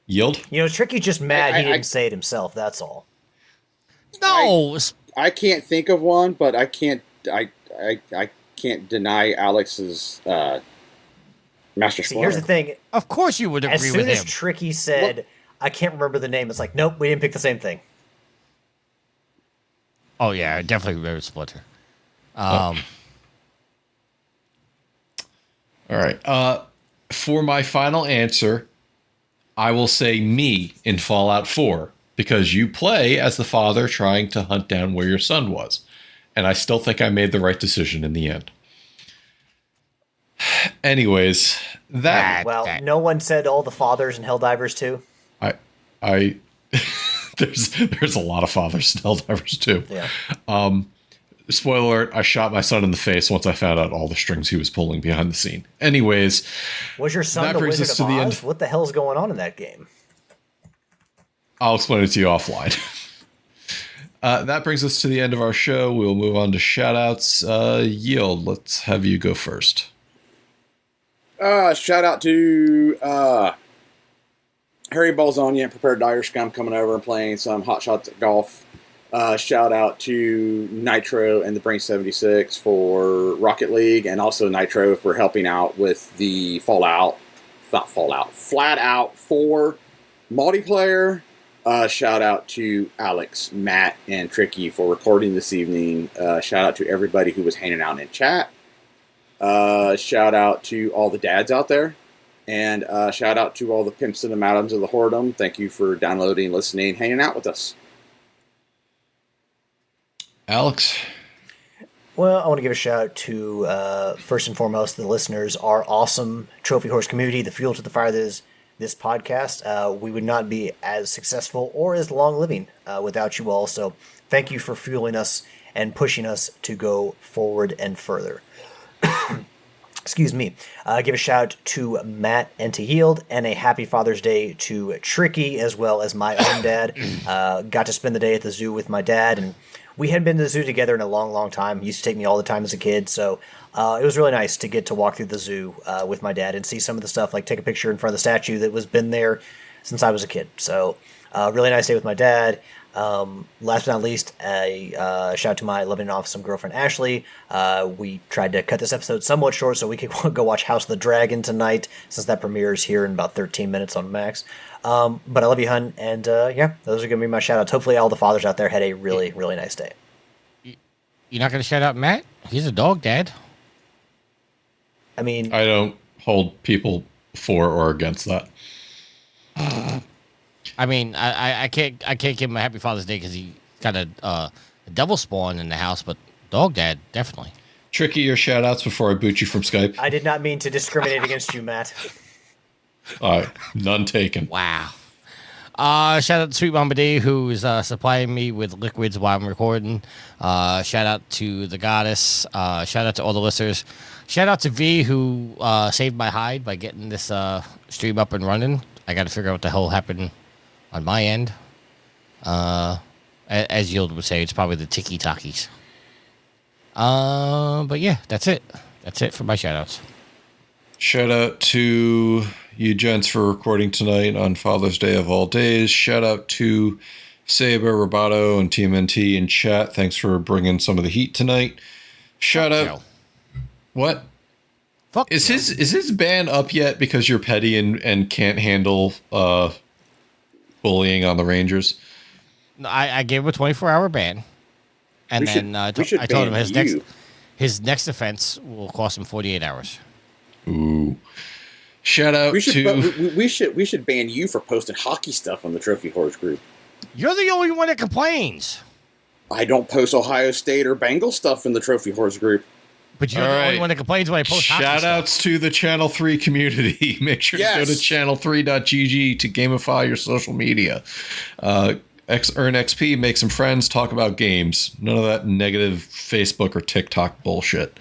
Yield. Tricky's just mad he I- didn't say it himself. That's all. No, I can't think of one, but I can't deny Alex's Master See, Splinter. here's the thing. of course you would As agree soon with as him. Tricky said, I can't remember the name, it's like, nope, we didn't pick the same thing. Oh yeah, I definitely remember Splinter. All right. For my final answer, I will say me in Fallout 4, because you play as the father trying to hunt down where your son was. And I still think I made the right decision in the end. Anyways, Well, no one said all the fathers in Helldivers too. I there's a lot of fathers in Helldivers too. Yeah. Spoiler alert, I shot my son in the face once I found out all the strings he was pulling behind the scene. Anyways, Was your son that the brings Wizard us of to the Oz? end. What the hell's going on in that game? I'll explain it to you offline. That brings us to the end of our show. We'll move on to shout-outs. Yield, let's have you go first. Shout out to Harry Balzonia and Prepared Dire Scum coming over and playing some Hot Shots at golf. Shout out to Nitro and the Brain 76 for Rocket League, and also Nitro for helping out with the Flat Out 4 multiplayer. Shout out to Alex, Matt, and Tricky for recording this evening. Shout out to everybody who was hanging out in chat. Shout out to all the dads out there. And shout out to all the pimps and the madams of the whoredom. Thank you for downloading, listening, hanging out with us. Alex? Well, I want to give a shout out to, first and foremost, the listeners, our awesome Trophy Horse community, the fuel to the fire that is this podcast. We would not be as successful or as long-living without you all. So thank you for fueling us and pushing us to go forward and further. Excuse me. Give a shout out to Matt and to Yield, and a happy Father's Day to Tricky, as well as my own dad. Got to spend the day at the zoo with my dad, and we hadn't been to the zoo together in a long, long time. He used to take me all the time as a kid, so it was really nice to get to walk through the zoo with my dad and see some of the stuff, like take a picture in front of the statue that was been there since I was a kid. So really nice day with my dad. Last but not least, a shout out to my loving and awesome girlfriend Ashley. We tried to cut this episode somewhat short so we could go watch House of the Dragon tonight, since that premieres here in about 13 minutes on Max. But I love you, hun, and yeah, those are going to be my shout outs. Hopefully all the fathers out there had a really, really nice day. You're not going to shout out Matt? He's a dog dad. I mean, I don't hold people for or against that. I mean, I can't give him a happy Father's Day because he kind of Devil Spawn in the house, but Dog Dad, definitely. Tricky, your shout outs before I boot you from Skype. I did not mean to discriminate against you, Matt. All right, none taken. Wow. Shout out to Sweet Mama D, who's supplying me with liquids while I'm recording. Shout out to the Goddess. Shout out to all the listeners. Shout out to V, who saved my hide by getting this stream up and running. I got to figure out what the hell happened on my end. As Yield would say, it's probably the tiki-takis. But yeah, that's it. That's it for my shout outs. Shout out to you gents for recording tonight on Father's Day of all days. Shout out to Saber, Roboto, and TMNT in chat. Thanks for bringing some of the heat tonight. Shout out. Joe. What? Fuck Is Joe. his ban up yet because you're petty and can't handle bullying on the Rangers? No, I gave him a 24-hour ban. And We then should I told him ban you. his next offense will cost him 48 hours. Ooh. Shout out We should, to we should ban you for posting hockey stuff on the Trophy Horse group. You're the only one that complains. I don't post Ohio State or Bengal stuff in the Trophy Horse group. But you're All the right. only one that complains when I post hockey shout stuff. outs to the Channel 3 community. Make sure to go to Yes. channel3.gg to gamify your social media. Earn XP, make some friends, talk about games. None of that negative Facebook or TikTok bullshit.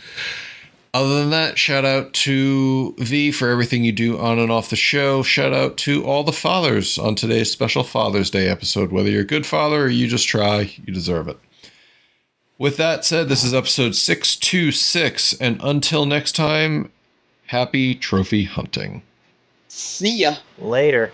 Other than that, shout out to V for everything you do on and off the show. Shout out to all the fathers on today's special Father's Day episode. Whether you're a good father or you just try, you deserve it. With that said, this is episode 626, and until next time, happy trophy hunting. See ya. Later.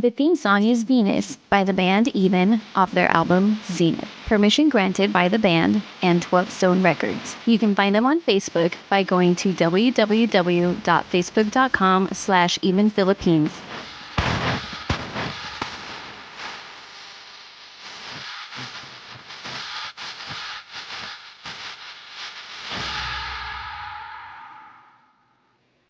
The theme song is Venus by the band Even off their album Zenith. Permission granted by the band and 12 Stone Records. You can find them on Facebook by going to www.facebook.com/evenphilippines.